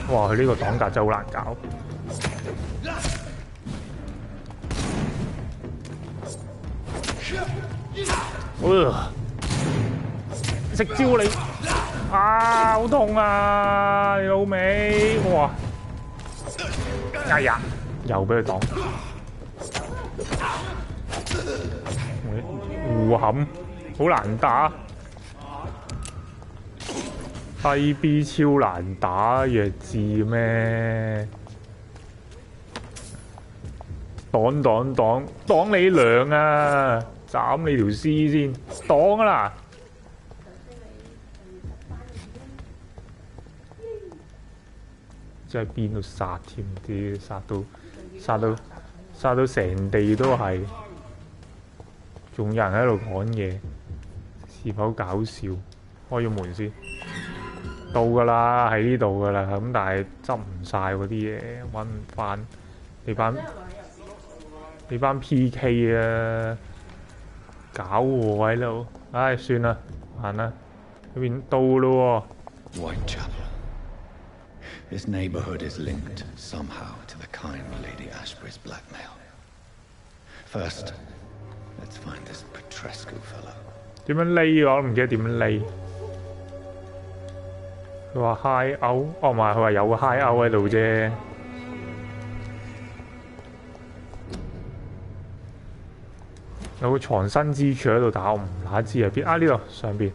哇，佢呢個擋格真係好難搞。食招你！啊，好痛啊！你老味！哇！哎呀，又俾佢擋。互冚，好難打。低 B 超難打，弱智咩？擋擋擋擋你娘啊！斬你條屍先，擋啊啦！即係邊度殺添？啲殺到成地都係，仲有人喺度講嘢，是否搞笑？開咗門先，到㗎啦，喺呢度㗎啦。咁但係執唔晒嗰啲嘢，揾唔翻。你班 PK 啊！搞我喺度，唉，算啦，行啦，呢邊到咯喎。Whitechapel. This neighborhood is linked somehow to the kind Lady Ashbury's blackmail. First, let's find this Petrescu fellow. 點樣匿我都唔記得點樣匿。佢話 high out， 哦唔係，佢話有個 high out 喺度啫。有個藏身之處喺度，但我唔哪知喺邊啊！呢度上邊。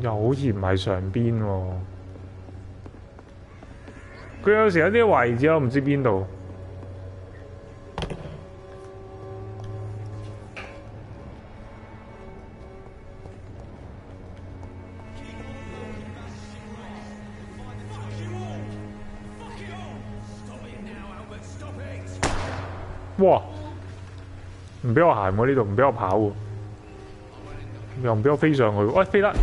又好似唔係上邊喎。佢有時有啲位置我唔知邊度。哇！唔俾我行喎呢度，唔俾我跑喎，又唔俾我飛上去。喂，飛得！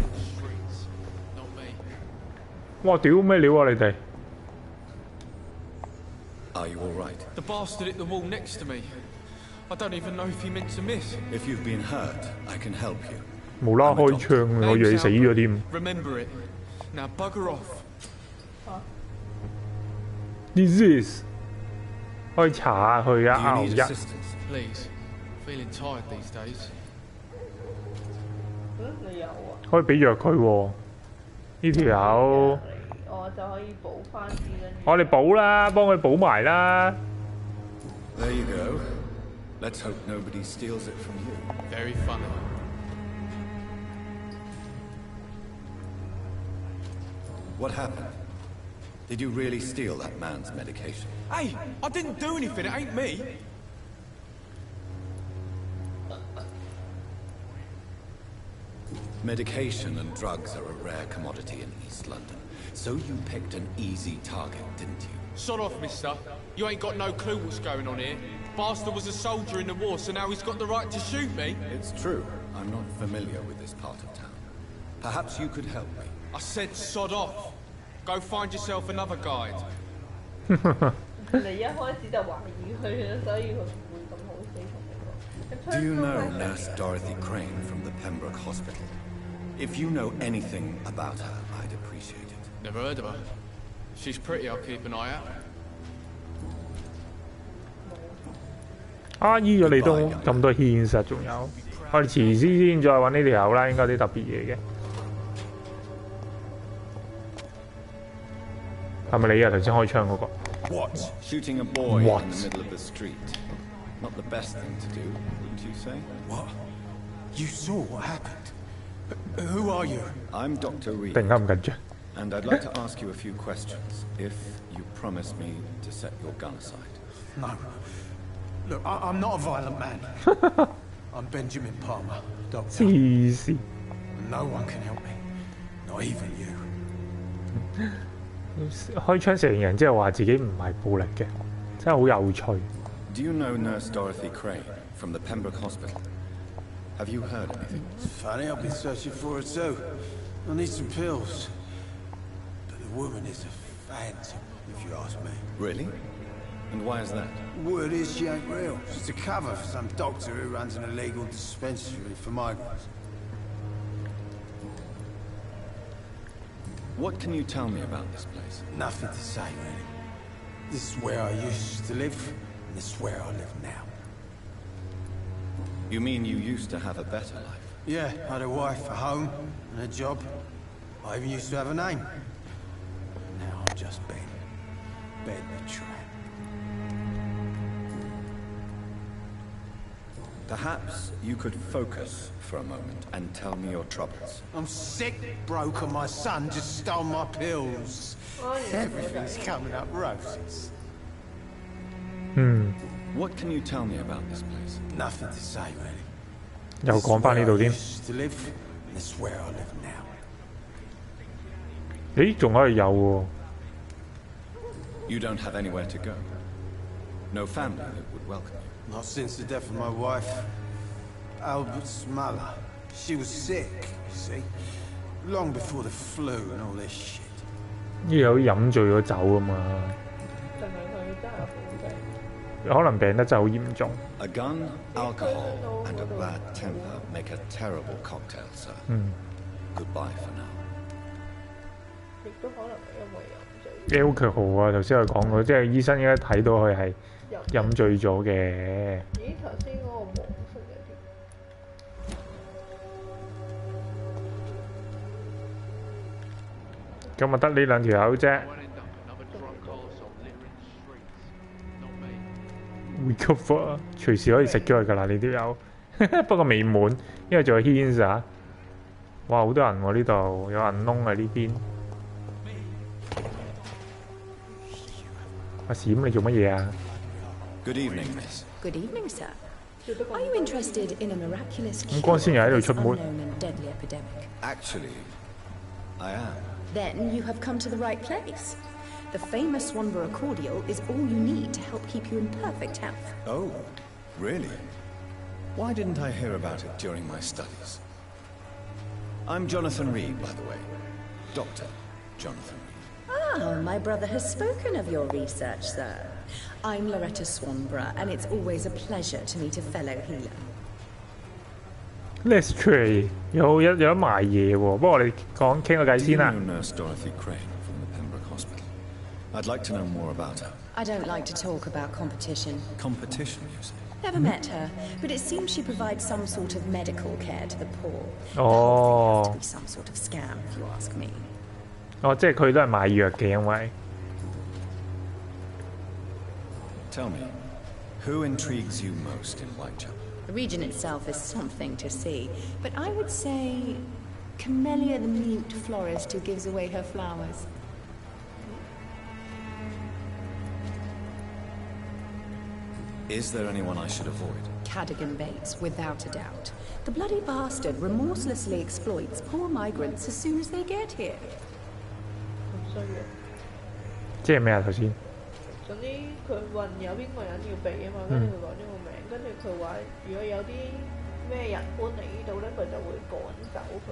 哇！屌咩料啊你哋 Are you all right? The bastard hit the wall next to me. I don't even know if he meant to miss. If you've been hurt, I can help you. 無啦開槍，我以為你死咗添。Remember it. Now bugger off. This is 可以查下佢啊 R1。Please. Feeling tired these days. 你有啊？可以俾藥佢喎。呢條友，我就可以補翻啲跟住。我哋補啦，幫佢補埋啦。There you go. Let's hope nobody steals it from you. Very funny. What happened? Did you really steal that man's medication? Hey, I didn't do anything. It ain't me. Medication and drugs are a rare commodity in East London. So you picked an easy target, didn't you? Sod off, mister. You ain't got no clue what's going on here. Bastard was a soldier in the war, so now he's got the right to shoot me. It's true. I'm not familiar with this part of town. Perhaps you could help me. I said sod off. Go find yourself another guide. 你一開始就懷疑佢啦，所以佢唔會咁好死同你講。Do you know Nurse Dorothy Crane from the Pembroke Hospital? If you know anything about her, I'd appreciate it. Never heard of her. She's pretty, I'll keep an eye out. 啊，醫咗你都咁多現實，仲有我哋遲啲先再揾呢條友啦，應該有啲特別嘢嘅。係咪你啊？頭先開槍嗰個 What? Shooting a boy in the middle of the street. Not the best thing to do, wouldn't you say? What? You saw what happened? Who are you? I'm Dr. Reed. 突然間咁緊張。And I'd like to ask you a few questions, if you promise me to set your gun aside. No. Look, I'm not a violent man. I'm Benjamin Palmer, doctor. No one can help me. Not even you. 開槍射完人之後話自己唔係暴力嘅，真係好有趣。Do you know Nurse Dorothy Crane from the Pembroke Hospital? Have you heard anything? It's funny, I've been searching for her too. I need some pills. But the woman is a phantom, if you ask me. Really? And why is that? Word is she ain't real. She's a cover for some doctor who runs an illegal dispensary for migrants. What can you tell me about this place? Nothing to say, really. This is where I used to live, and this is where I live now. You mean you used to have a better life? Yeah, I had a wife, a home, and a job. I even used to have a name. Now I'm just Ben. Ben the Tramp. Perhaps you could focus for a moment and tell me your troubles. I'm sick, broke, and my son just stole my pills. Everything's coming up roses. What can you tell me about this place? Nothing to say, really. 又講翻呢度添。To live, and this is where I live now. 咦，仲可以有喎。You don't have anywhere to go. No family that would welcome you. Not since the death of my wife, Albert's mother. She was sick, you see. Long before the flu and all this shit. 呢有飲醉咗酒啊嘛。定係佢真係好病？可能病得真係好嚴重。A gun, alcohol, and a bad temper make a terrible cocktail, sir. Goodbye for now. 亦都可能係因為飲醉。alcohol 啊，頭先佢講過，即係醫生應該睇到佢係飲醉咗嘅。咦，頭先嗰個黃色嘅點？咁咪得呢兩條友啫。recover 隨時可以食咗佢㗎啦，呢條友。不過未滿，因為仲有 Hens 啊。哇，好多人喎呢度，有人窿喺呢邊。阿閃，你做乜嘢啊 ？Good evening, miss. Good evening, sir. Are you interested in a miraculous cure for this unknown and deadly epidemic? Actually, I am. Then you have come to the right place. The famous Swanborough cordial is all you need to help keep you in perfect health. Oh, really? Why didn't I hear about it during my studies? I'm Jonathan Reed, by the way. Dr. Jonathan Reed. Ah, my brother has spoken of your research, sir. I'm Loretta Swanborough, and it's always a pleasure to meet a fellow healer. Let's try 有得賣嘢喎，不過我哋傾個偈先啦。Do you know Nurse Dorothy Crane from the Pembroke Hospital? I'd like to know more about her. I don't like to talk about competition. Competition, you say? Never met her, but it seems she provides some sort of medical care to the poor. Oh. The whole thing has to be some sort of scam, if you ask me. 哦，即係佢都係賣藥嘅，因為。Tell me, who intrigues you most in Whitechapel? The region itself is something to see, but I would say Camellia the mute florist who gives away her flowers. Is there anyone I should avoid? Cadogan Bates, without a doubt. The bloody bastard remorselessly exploits poor migrants as soon as they get here. 即係咩啊？頭先？總之佢問有邊個人要避啊嘛，跟住佢講呢個名，跟住佢話如果有啲咩人搬嚟呢度咧，佢就會趕走佢。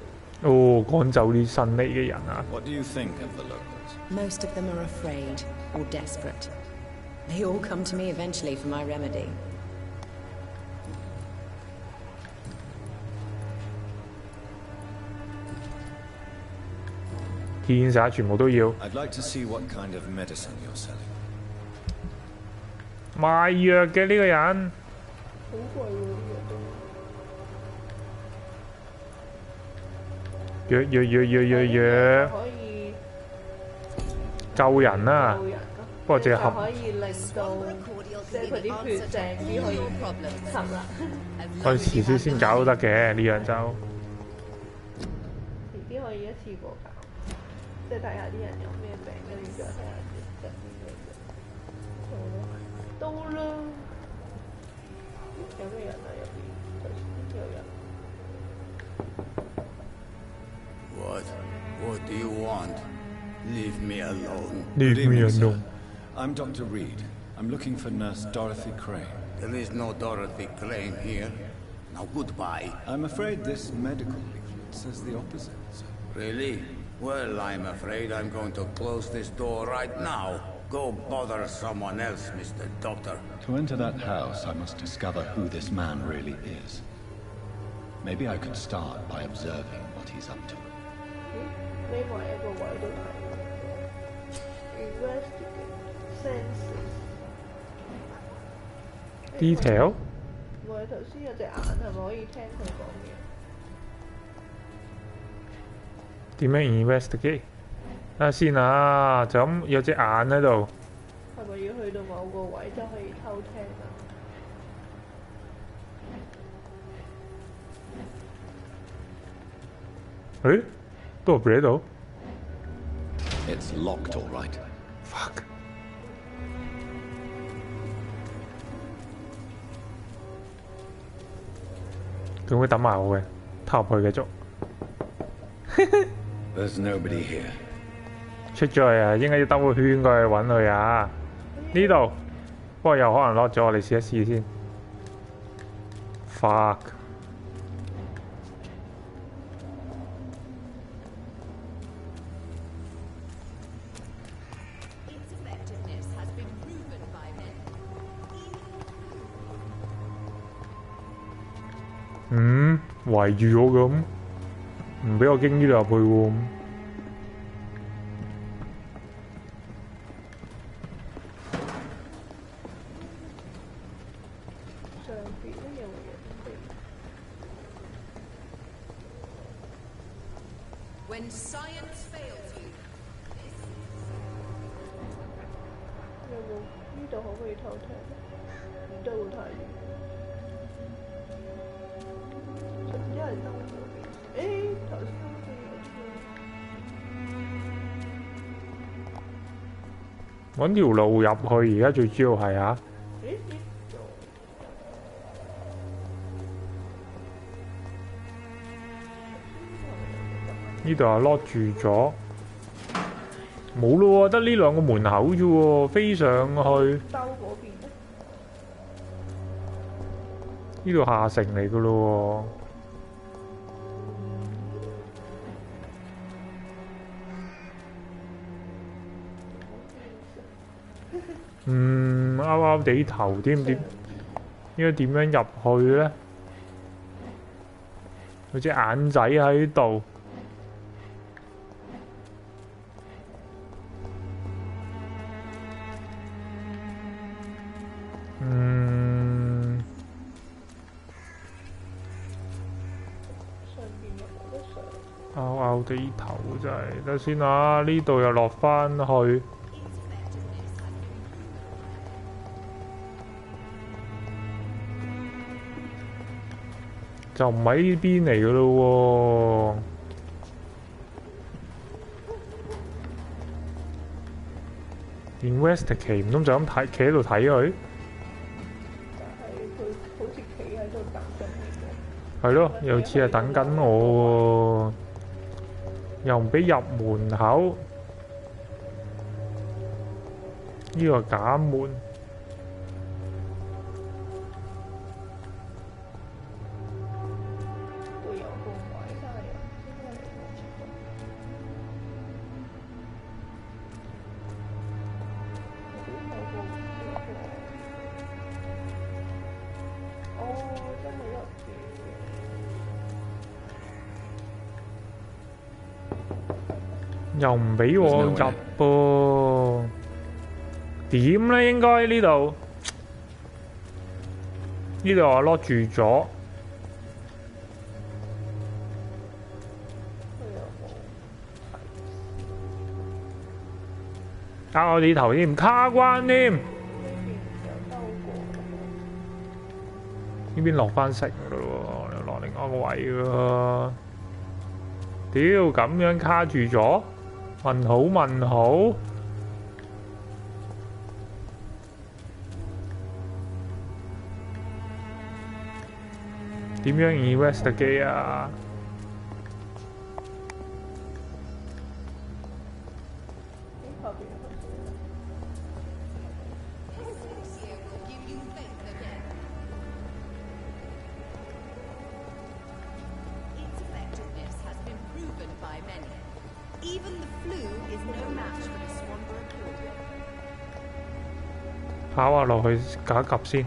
哦，趕走啲新嚟嘅人啊！ What do you think of the locals? Most of them are afraid or desperate. They all come to me eventually for my remedy. 天殺全部都要。I'd like to see what kind of medicine you're selling. 賣藥嘅呢個人。好貴喎呢藥。可以救人啊！不過隻盒可以令到即係佢啲血淨啲可以吸啦。我哋遲啲先搞都得嘅呢樣就。遲啲可以一次過搞，即係睇下啲人有咩病，跟住再睇下食啲咩藥。到啦，有咩人啊入邊？頭先有人。What do you want? Leave me alone. Leave me alone. I'm Dr. Reed. I'm looking for Nurse Dorothy Crane. There is no Dorothy Crane here. Now goodbye. I'm afraid this medical leaflet says the opposite, sir. Really? Well, I'm afraid I'm going to close this door right now. Go bother someone else, Mr. Doctor. To enter that house, I must discover who this man really is. Maybe I could start by observing what he's up to. 匿埋一個位都睇。Investigate senses. Detail？ 唔係頭先有隻眼係咪可以聽佢講嘢？點樣 investigate？ 睇下先啊，就咁有隻眼喺度。係咪要去到某個位就可以偷聽啊？誒，都係喺度。It's locked, all right. Fuck。佢會等埋我嘅，偷入去繼續。There's nobody here. 出咗去啊，應該要兜個圈過去揾佢啊。呢度，不過有可能落咗，我哋試一試先。Fuck。圍住我咁，唔俾我經呢度入去喎。上邊咧有冇人哋 When science fails you， 有冇呢度可唔可以偷聽？唔得喎，太遠。一係兜嗰邊。誒，頭先好似有揾條路入去，而家最主要係啊。呢度係 lock 住咗，冇咯喎，得呢兩個門口啫喎，飛上去。兜嗰邊咧？呢度下城嚟噶咯喎。拗地頭添，點應該點樣入去咧？有隻眼仔喺度。地頭真係，等先啊！呢度又落翻去，就唔喺呢邊嚟噶咯喎。investigate 唔通就咁睇，企喺度睇佢？係咯，又似係等緊我喎，又唔俾入門口，呢個假門。又唔俾我入噃，點咧？應該呢度我 lock 住咗，搞我啲頭添，卡關添，呢邊落翻城噶咯喎，落另外一個位噶喎，屌咁樣卡住咗。問好問好，點樣 investigate 啊？跑下落去夾一夾先，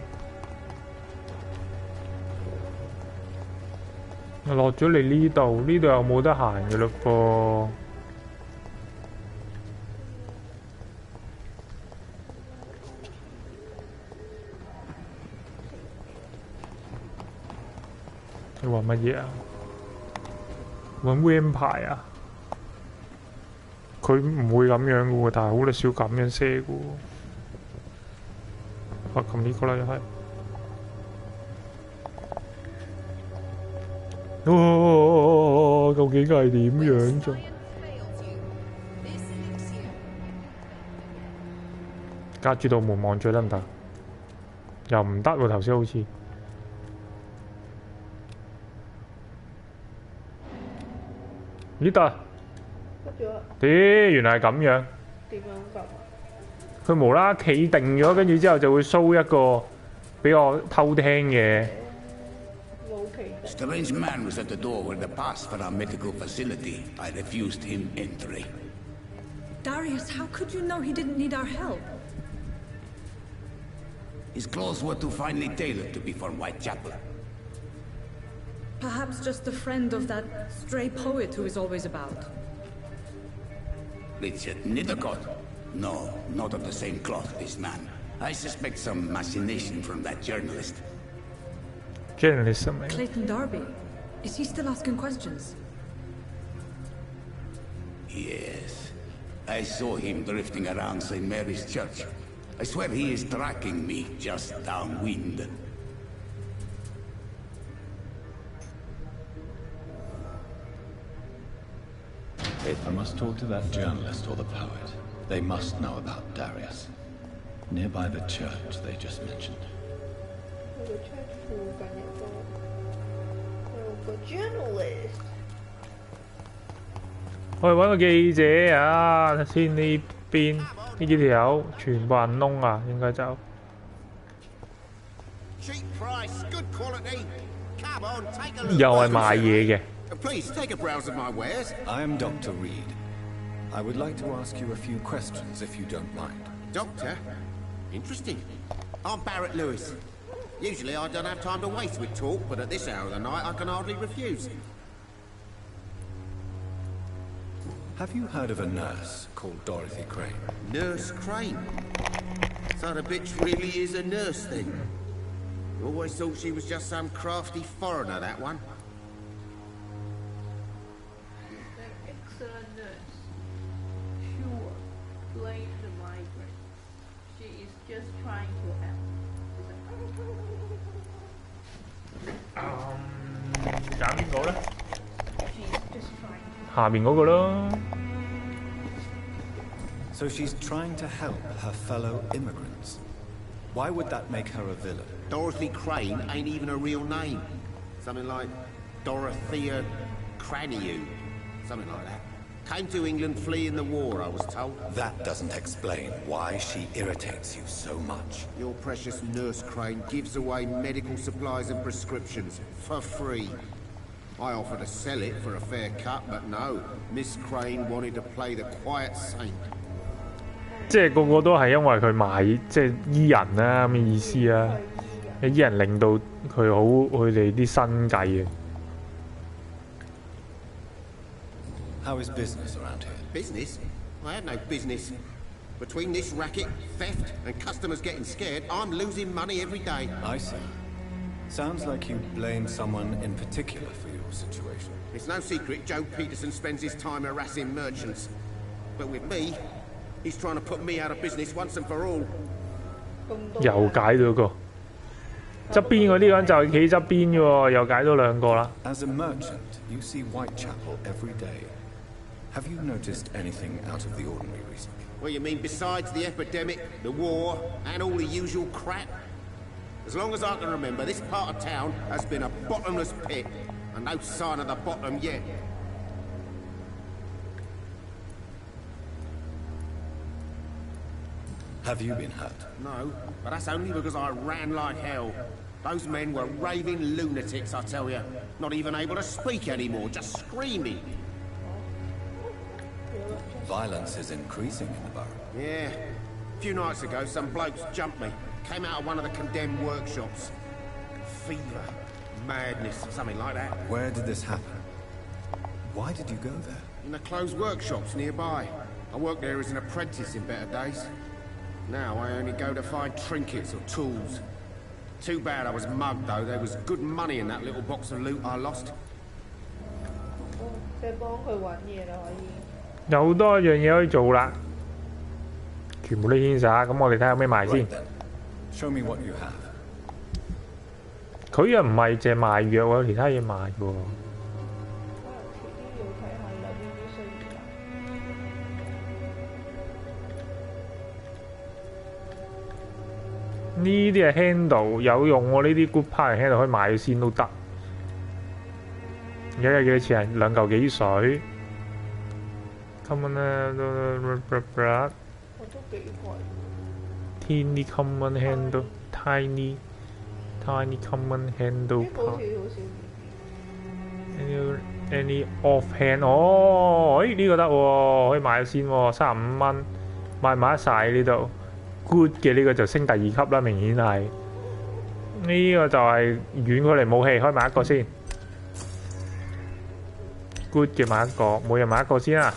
落咗嚟呢度，呢度又冇得行嘅嘞噃。你話乜嘢啊？揾 Vampyr 啊？佢唔會咁樣嘅喎，但係好少咁樣寫嘅喎。啊，咁呢個啦又係，究竟係點樣做？隔住道門望住得唔得？又唔得喎，頭先好似。咦得？咦，原來係咁樣。點樣撳？佢無啦啦企定咗，跟住之後就會 show 一個俾我偷聽嘅。Strange man was at the door with the pass for our medical facility. I refused him entry. Darius, how could you know he didn't need our help? His clothes were too finely tailored to be for Whitechapel. Perhaps just a friend of that stray poet who is always about. Richard Nithercott? No, not of the same cloth, this man. I suspect some machination from that journalist. Journalism. Clayton Darby. Is he still asking questions? Yes. I saw him drifting around St. Mary's Church. I swear he is tracking me just downwind. I must talk to that journalist or the poet. They must know about Darius. Nearby the church they just mentioned. Journalist. 我哋揾個記者啊！睇先呢邊呢幾條友全部人窿啊，應該就。又係賣嘢嘅。Please take a browse of my wares. I am Dr. Reed. I would like to ask you a few questions if you don't mind. Doctor? Interesting. I'm Barrett Lewis. Usually I don't have time to waste with talk, but at this hour of the night I can hardly refuse. Have you heard of a nurse called Dorothy Crane? Nurse Crane? So the bitch really is a nurse then? Always thought she was just some crafty foreigner, that one. away the migrants. She is just trying to help. 揀邊個咧？ She's just trying to 下面嗰個咯。 So she's trying to help her fellow immigrants. Why would that make her a villain? Dorothy Crane ain't even a real name. Something like Dorothea Craniu. Something like that. Came to England fleeing the war, I was told. That doesn't explain why she irritates you so much. Your precious Nurse Crane gives away medical supplies and prescriptions for free. I offered to sell it for a fair cut, but no. Miss Crane wanted to play the quiet saint. 即係個個都係因為佢賣即係醫人啦咁嘅意思啊！醫人令到佢好佢哋啲生計嘅。 How is business around here? Business? I had no business. Between this racket, theft, and customers getting scared, I'm losing money every day. I see. Sounds like you blame someone in particular for your situation. It's no secret Joe Peterson spends his time harassing merchants. But with me, he's trying to put me out of business once and for all. 又解到個側邊嗰啲人就係企側邊嘅喎，又解到兩個啦。As a merchant, you see Whitechapel every day. Have you noticed anything out of the ordinary recently? Well, you mean besides the epidemic, the war, and all the usual crap? As long as I can remember, this part of town has been a bottomless pit, and no sign of the bottom yet. Have you been hurt? No, but that's only because I ran like hell. Those men were raving lunatics, I tell you. Not even able to speak anymore, just screaming. Violence is increasing in the borough. Yeah. A few nights ago, some blokes jumped me. Came out of one of the condemned workshops. Fever, madness, something like that. Where did this happen? Why did you go there? In the closed workshops nearby. I worked there as an apprentice in better days. Now I only go to find trinkets or tools. Too bad I was mugged, though. There was good money in that little box of loot I lost. 即係幫佢揾嘢啦，可以。有多樣嘢可以做啦，全部都牽晒。咁我哋睇下有咩賣先。Show me what you have. 佢又唔係淨係賣藥喎，有其他嘢賣喎。呢啲係 handle 有用喎，呢啲 good part handle 可以買咗先都得。而家有幾多錢啊？2嚿幾水。common 我都幾貴。Teeny common handle, tiny common handle part. Any offhand 哦，呢個得喎，可以買咗先喎，35蚊，買唔買得晒呢度？Good 嘅呢個就升第2級啦，明顯係。呢個就係遠距離武器，可以買一個先。Good 嘅買一個，每人買一個先啊。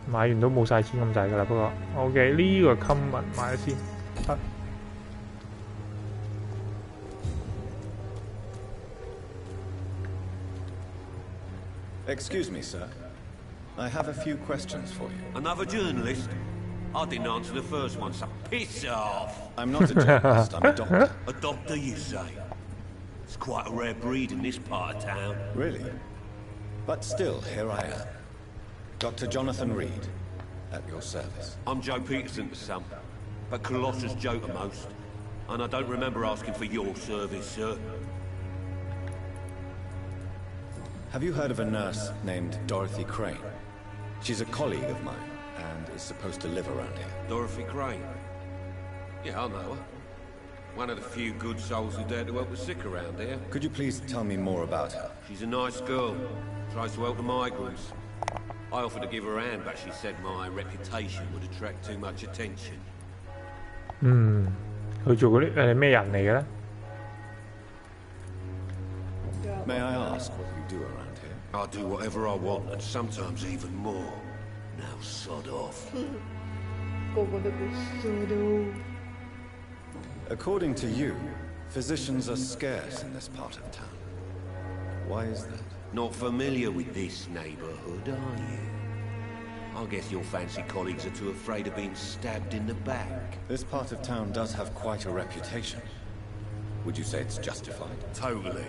買完都冇晒錢咁滯㗎啦，不過 OK 呢個 common 買咗先得。Excuse me, sir. I have a few questions for you. Another journalist? I didn't answer the first one, so piss off! I'm not a journalist, I'm a doctor. A doctor, you say? It's quite a rare breed in this part of town. Really? But still, here I am. Dr. Jonathan Reed, at your service. I'm Joe Peterson to some, but Colossus Joe to most. And I don't remember asking for your service, sir. Have you heard of a nurse named Dorothy Crane? She's a colleague of mine, and is supposed to live around here. Dorothy Crane? Yeah, I know her. One of the few good souls who dare to help the sick around here. Could you please tell me more about her? She's a nice girl. Tries to help the migrants. I offered to give her a hand, but she said my reputation would attract too much attention. 佢做嗰啲咩人嚟嘅咧 May I ask what you do around here? I do whatever I want, and sometimes even more. Now sod off. According to you, physicians are scarce in this part of town. Why is that? Not familiar with this neighborhood, are you? I guess your fancy colleagues are too afraid of being stabbed in the back. This part of town does have quite a reputation. Would you say it's justified? Totally.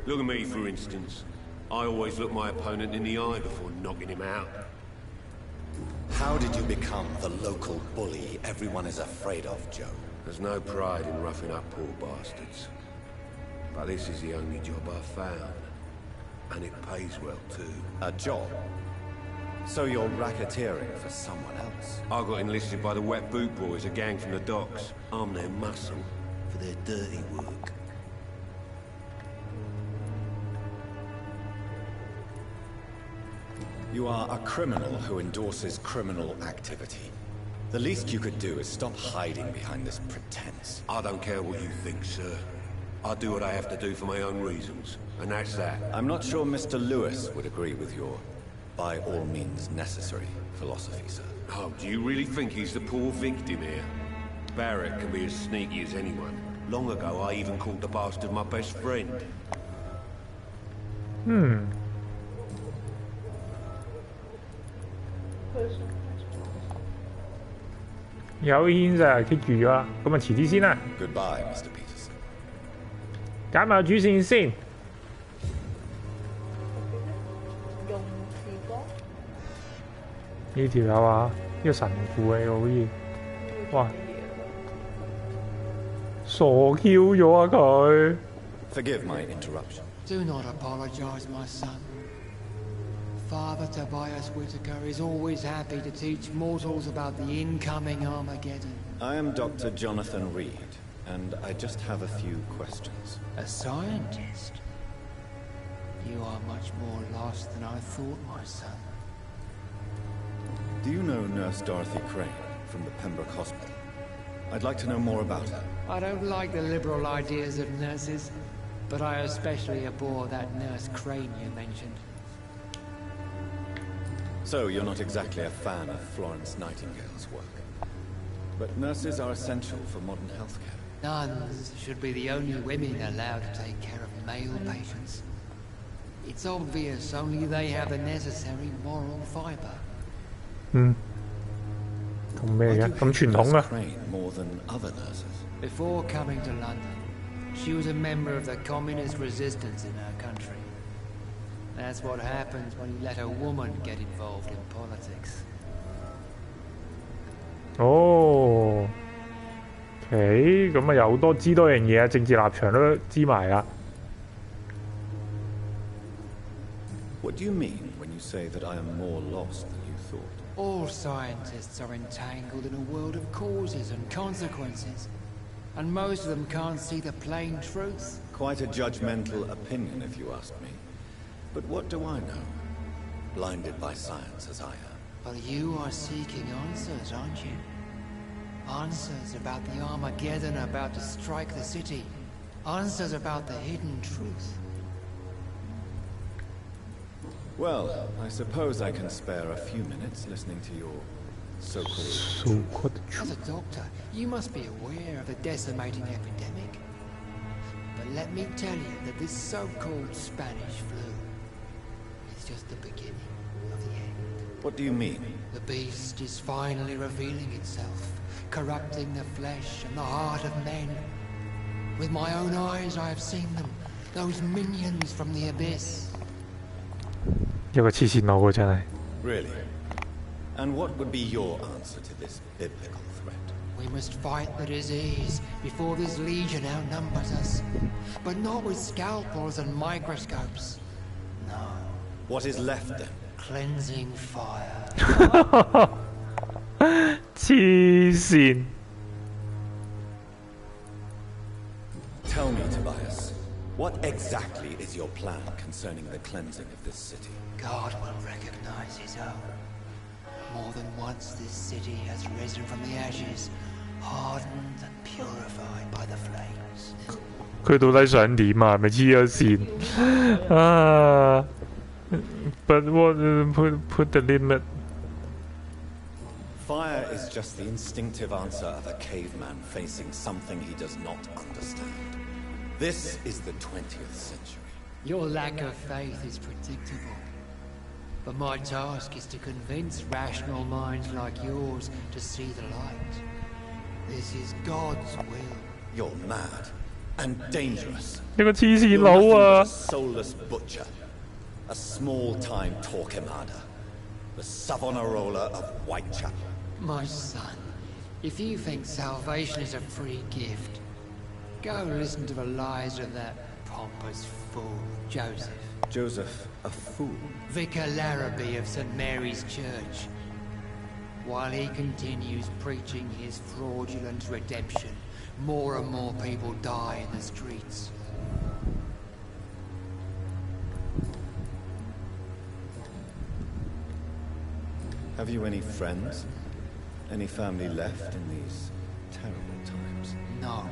Look at me, for instance. I always look my opponent in the eye before knocking him out. How did you become the local bully everyone is afraid of, Joe? There's no pride in roughing up poor bastards. But this is the only job I've found. And it pays well, too. A job? So you're racketeering for someone else? I got enlisted by the Wet Boot Boys, a gang from the docks. I'm their muscle for their dirty work. You are a criminal who endorses criminal activity. The least you could do is stop hiding behind this pretense. I don't care what you think, sir. I do what I have to do for my own reasons, and that's that. I'm not sure Mr. Lewis would agree with your by all means necessary philosophy, sir. Oh, do you really think he's the poor victim here? Barrett can be as sneaky as anyone. Long ago, I even called the bastard my best friend. 有 hint 就係 keep 住咗啦，咁啊遲啲先啦。Goodbye, Mr. Peterson。揀埋主線先。呢條友啊，呢個神父嚟喎，好似，哇，傻 Q 咗啊佢。Forgive my interruption. Do not apologize, my son. Father Tobias Whitaker is always happy to teach mortals about the incoming Armageddon. I am Dr. Jonathan Reed, and I just have a few questions. A scientist? You are much more lost than I thought, my son. Do you know Nurse Dorothy Crane from the Pembroke Hospital? I'd like to know more about her. I don't like the liberal ideas of nurses, but I especially abhor that Nurse Crane you mentioned. So you're not exactly a fan of Florence Nightingale's work. But nurses are essential for modern healthcare. Nuns should be the only women allowed to take care of male patients. It's obvious only they have the necessary moral fibre. 咁咩嘅？咁傳統啊 more than other nurses. Before coming to London, she was a member of the communist resistance in her country. That's what happens when you let a woman get involved in politics. 哦 ，OK， 咁啊有多知多樣嘢啊，政治立場都知埋啊。What do you mean when you say that I am more lost than you thought? All scientists are entangled in a world of causes and consequences, and most of them can't see the plain truth. Quite a judgmental opinion, if you ask me. But what do I know? Blinded by science as I am. Well, you are seeking answers, aren't you? Answers about the Armageddon about to strike the city. Answers about the hidden truth. Well, I suppose I can spare a few minutes listening to your so-called truth. As a doctor, you must be aware of the decimating epidemic. But let me tell you that this so-called Spanish flu is just the beginning of the end. What do you mean? The beast is finally revealing itself, corrupting the flesh and the heart of men. With my own eyes I have seen them, those minions from the abyss. 有個黐線佬喎，真係。Really? And what would be your answer to this biblical threat? We must fight the disease before this legion outnumbers us. But not with scalpels and microscopes. No. What is left then? Cleansing fire. 黐線。Tell me, Tobias, what exactly is your plan concerning the cleansing of this city? God will recognize his own. More than once this city has risen from the ashes, hardened and purified by the flames. 佢到底想點啊？係咪黐咗線啊？But what put the limit? Fire is just the instinctive answer of a caveman facing something he does not understand. This is the 20th century. Your lack of faith is predictable. But my task is to convince rational minds like yours to see the light. This is God's will. You're mad and dangerous. 一個黐線佬啊 A soulless butcher, a small-time Torquemada, the Savonarola of Whitechapel. My son, if you think salvation is a free gift, go listen to the lies of that pompous fool, Joseph. Joseph, a fool? Vicar Larrabee of St. Mary's Church. While he continues preaching his fraudulent redemption, more and more people die in the streets. Have you any friends? Any family left in these terrible times? No.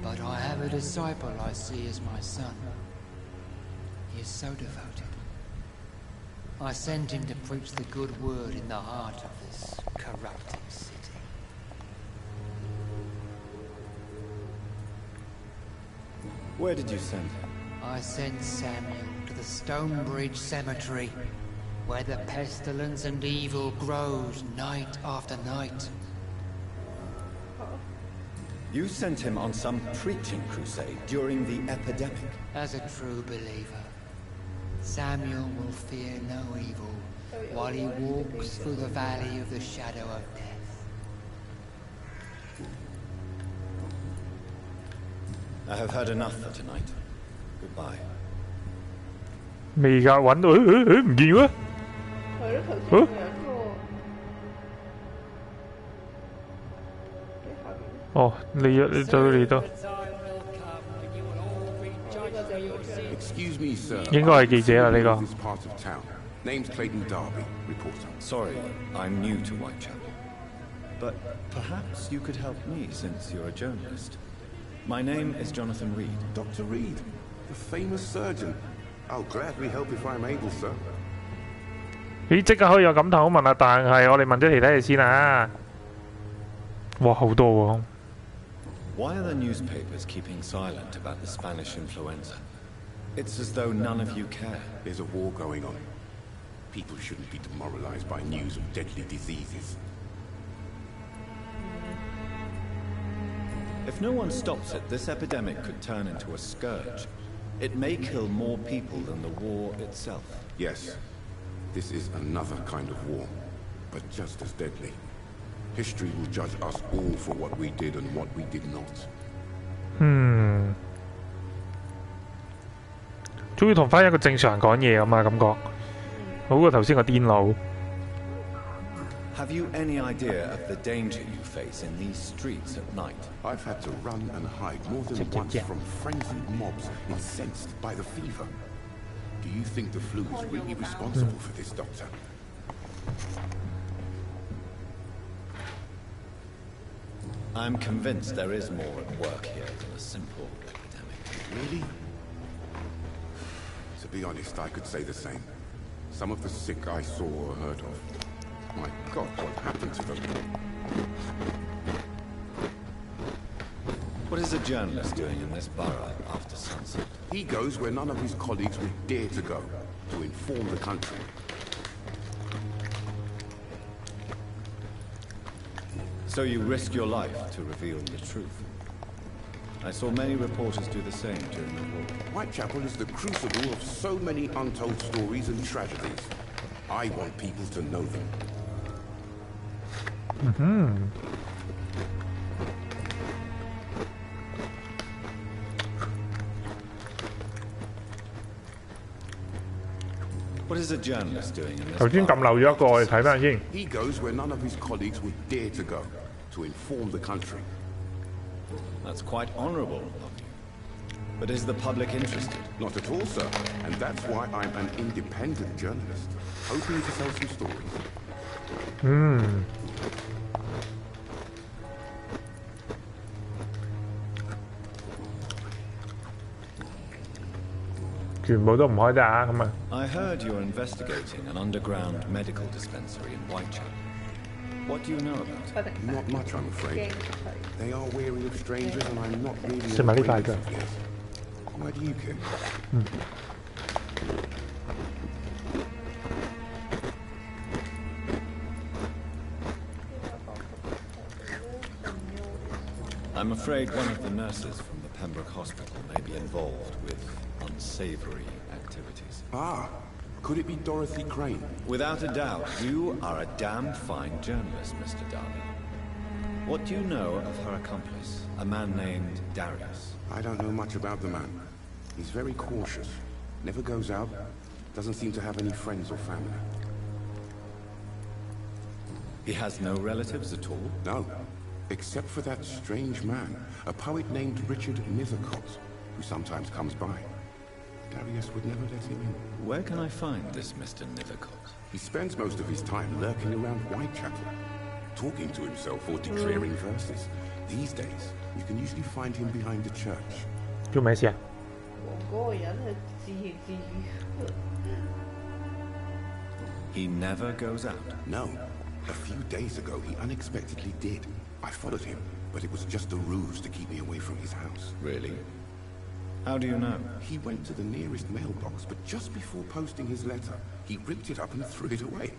But I have a disciple I see as my son. He is so devoted. I sent him to preach the good word in the heart of this corrupted city. Where did you send him? I sent Samuel to the Stonebridge Cemetery, where the pestilence and evil grows night after night. You sent him on some preaching crusade during the epidemic. As a true believer, Samuel will fear no evil while he walks through the valley of the shadow of death. I have heard enough for tonight. Goodbye. 未㗎，揾到唔見喎。係咯，頭先有個哦，你走嚟到。Excuse me, sir. 應該係記者啦呢個。 This part of town. Name's Clayton Darby, reporter. Sorry, I'm new to Whitechapel. But perhaps you could help me since you're a journalist. My name is Jonathan Reed. Dr. Reed, the famous surgeon. I'll gladly help if I'm able, sir. 咦，即刻可以有感頭問啊！但係我哋問咗其他嘢先啊。哇，好多喎！ Why are the newspapers keeping silent about the Spanish influenza? It's as though none of you care. There's a war going on. People shouldn't be demoralized by news of deadly diseases. If no one stops it, this epidemic could turn into a scourge. It may kill more people than the war itself. Yes, this is another kind of war, but just as deadly. History will judge us all for what we did and what we did not. 終於同翻一個正常人講嘢咁啊，感覺好過頭先個癲佬。Have you any idea of the danger you face in these streets at night? I've had to run and hide more than once from frenzied mobs incensed by the fever. Do you think the flu is really responsible for this, Doctor? I'm convinced there is more at work here than a simple epidemic. Really? To be honest, I could say the same. Some of the sick I saw or heard of. My God, what happened to them? What is a journalist doing in this borough after sunset? He goes where none of his colleagues would dare to go, to inform the country. So you risk your life to reveal the truth. I saw many reporters do the same during the war. Whitechapel is the crucible of so many untold stories and tragedies. I want people to know them. What is a journalist doing in this? 頭先撳漏咗一個，我哋睇翻先。 He goes where none of his colleagues would dare to go, to inform the country. That's quite honourable of you. But is the public interested? Not at all, sir. And that's why I'm an independent journalist, hoping to tell some stories. 全部都唔開得啊！咁啊。 I heard you're investigating an underground medical dispensary in Whitechapel. What do you know about it? Not much, I'm afraid. They are wary of strangers, and I'm not really. 食埋呢塊㗎。 Why do you care? I'm afraid one of the nurses from the Pembroke Hospital may be involved with unsavory activities. Ah, could it be Dorothy Crane? Without a doubt, you are a damn fine journalist, Mr. Darby. What do you know of her accomplice, a man named Darius? I don't know much about the man. He's very cautious. Never goes out. Doesn't seem to have any friends or family. He has no relatives at all? No. Except for that strange man, a poet named Richard Nethercott, who sometimes comes by. Darius would never let him in. Where can I find this Mr. Nethercott? He spends most of his time lurking around Whitechapel, talking to himself or declaring verses. These days, you can usually find him behind the church. 做咩事啊？ 嗰個人係自言自語。 He never goes out? No. A few days ago, he unexpectedly did. I followed him, but it was just a ruse to keep me away from his house. Really? How do you know? He went to the nearest mailbox, but just before posting his letter, he ripped it up and threw it away.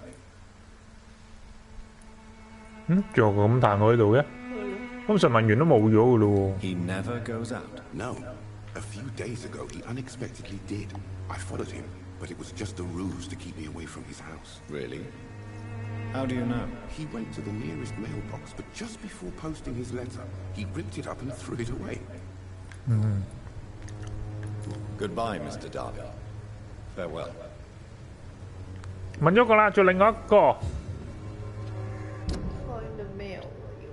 仲有咁彈我喺度嘅？咁實文員都冇咗嘅咯喎。 He never goes out? No. A few days ago, he unexpectedly did. I followed him, but it was just a ruse to keep me away from his house. Really? How do you know? He went to the nearest mailbox, but just before posting his letter, he ripped it up and threw it away. Goodbye, Mr. Darby. Farewell. 問咗個啦，做另外一個。 Find the mail 要，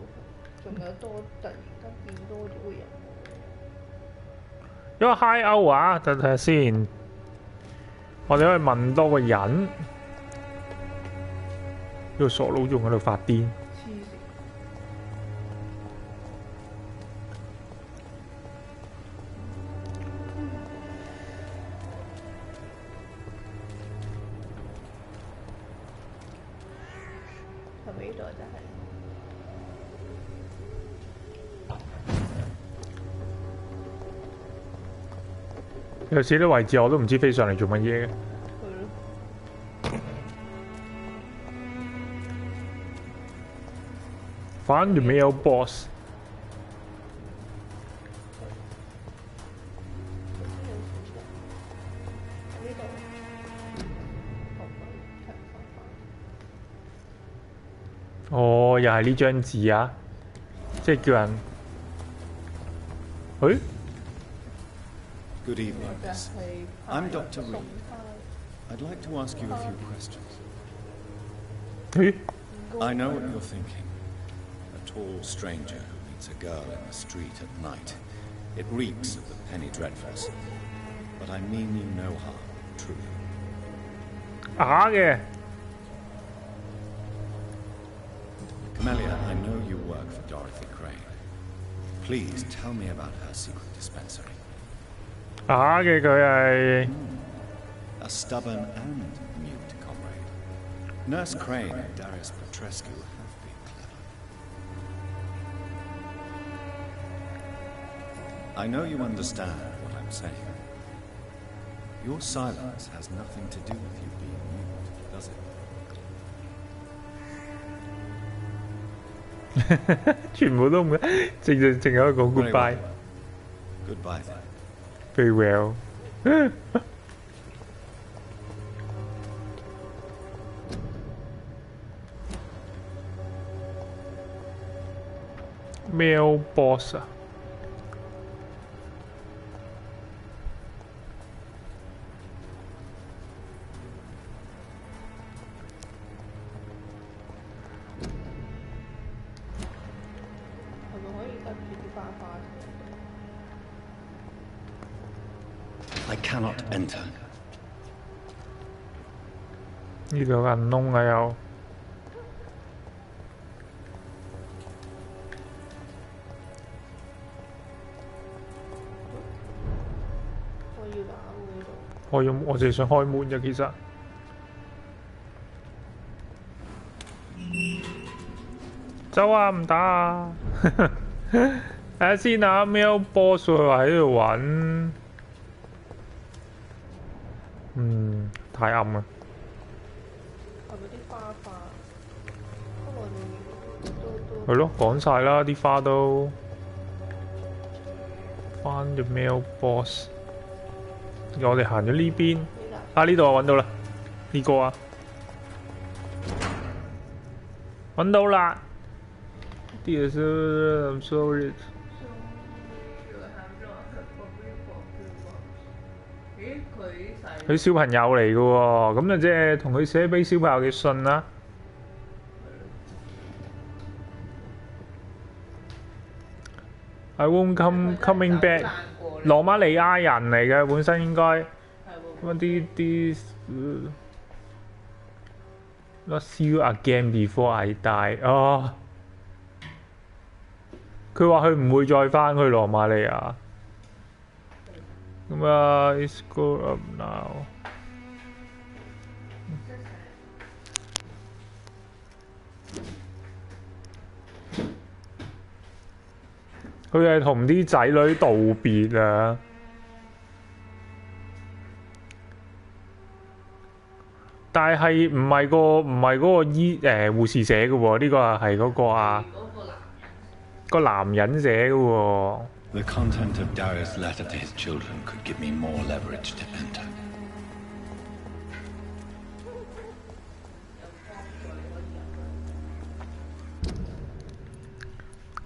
仲有多突然間變多咗個人。一個 high out 啊，等睇下先。我哋可以問多個人。呢個傻佬仲喺度發癲。係咪呢度就係？ 有時啲位置我都唔知飛上嚟做乜嘢嘅。Find the mailbox。哦，又係呢張紙啊！即係叫人，誒？ Good evening, Miss. I'm Dr. Reed. I'd like to ask you a few questions. I know what you're thinking. A tall stranger who meets a girl in the street at night. It reeks of the penny dreadfuls. But I mean you no harm, truly. 假嘅。 Camellia, I know you work for Dorothy Crane. Please tell me about her secret dispensary. 假嘅佢係。 A stubborn and mute comrade. Nurse Crane and Darius Petrescu have been clever. I know you understand what I'm saying. Your silence has nothing to do with you being mute, does it? 全部都唔嘅，淨有一個 goodbye。 Goodbye then. Very well. Mailbox 啊！係咪可以跟住啲花花？ I cannot enter. 呢度有銀窿啊又。 我淨係想開門啫，其實。走啊！唔打啊！睇下先啊 ，mailbox 佢話喺度揾，太暗啊！係咪啲花花？不過我哋都係咯，講晒啦，啲花都。Find the mailbox。我哋行咗呢邊，啊呢度我揾到啦，呢個啊，揾到啦。Dear sir, I'm sorry。佢小朋友嚟嘅喎，咁就即係同佢寫俾小朋友嘅信啦。I won't coming back。羅馬尼亞人嚟嘅，本身應該咁啲Not see you again before I die。哦，佢話佢唔會再翻去羅馬尼亞。咁啊 ，It's go up now。佢係同啲仔女道別啊！但係唔係嗰個護士寫嘅喎，呢個係嗰個啊個男人寫嘅喎。The content of Darius' letter to his children could give me more leverage to enter.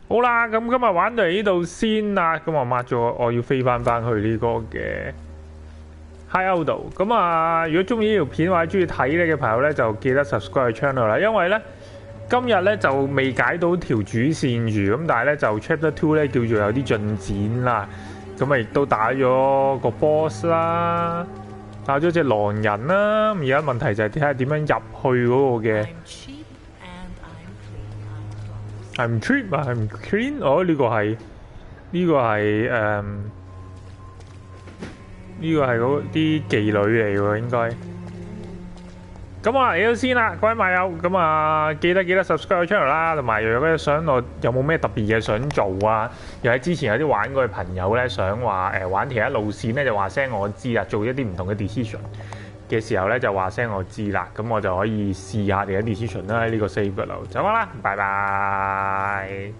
好啦，咁今日玩到嚟呢度先啦。咁我抹咗，我要飛翻去呢個嘅 Hideout 度。咁啊，如果中意呢條片或者中意睇呢嘅朋友咧，就記得 subscribe channel 啦。因為咧今日咧就未解到條主線住，咁但係咧就 Chapter 2咧叫做有啲進展啦。咁啊亦都打咗個 boss 啦，打咗隻狼人啦。咁而家問題就係睇下點樣入去嗰個嘅。I'm cheap, I'm clean。哦，呢個係嗰啲妓女嚟喎，應該。咁我嚟咗先啦，各位網友。咁啊，記得 subscribe channel 啦，同埋如果想我有冇咩特別嘢想做啊，又喺之前有啲玩過嘅朋友咧，想話玩其他路線咧，就話聲我知啦。做一啲唔同嘅 decision 嘅時候咧，就話聲我知啦。咁我就可以試下你嘅 decision 啦，喺呢個 save 嗰度。就咁啦，拜拜。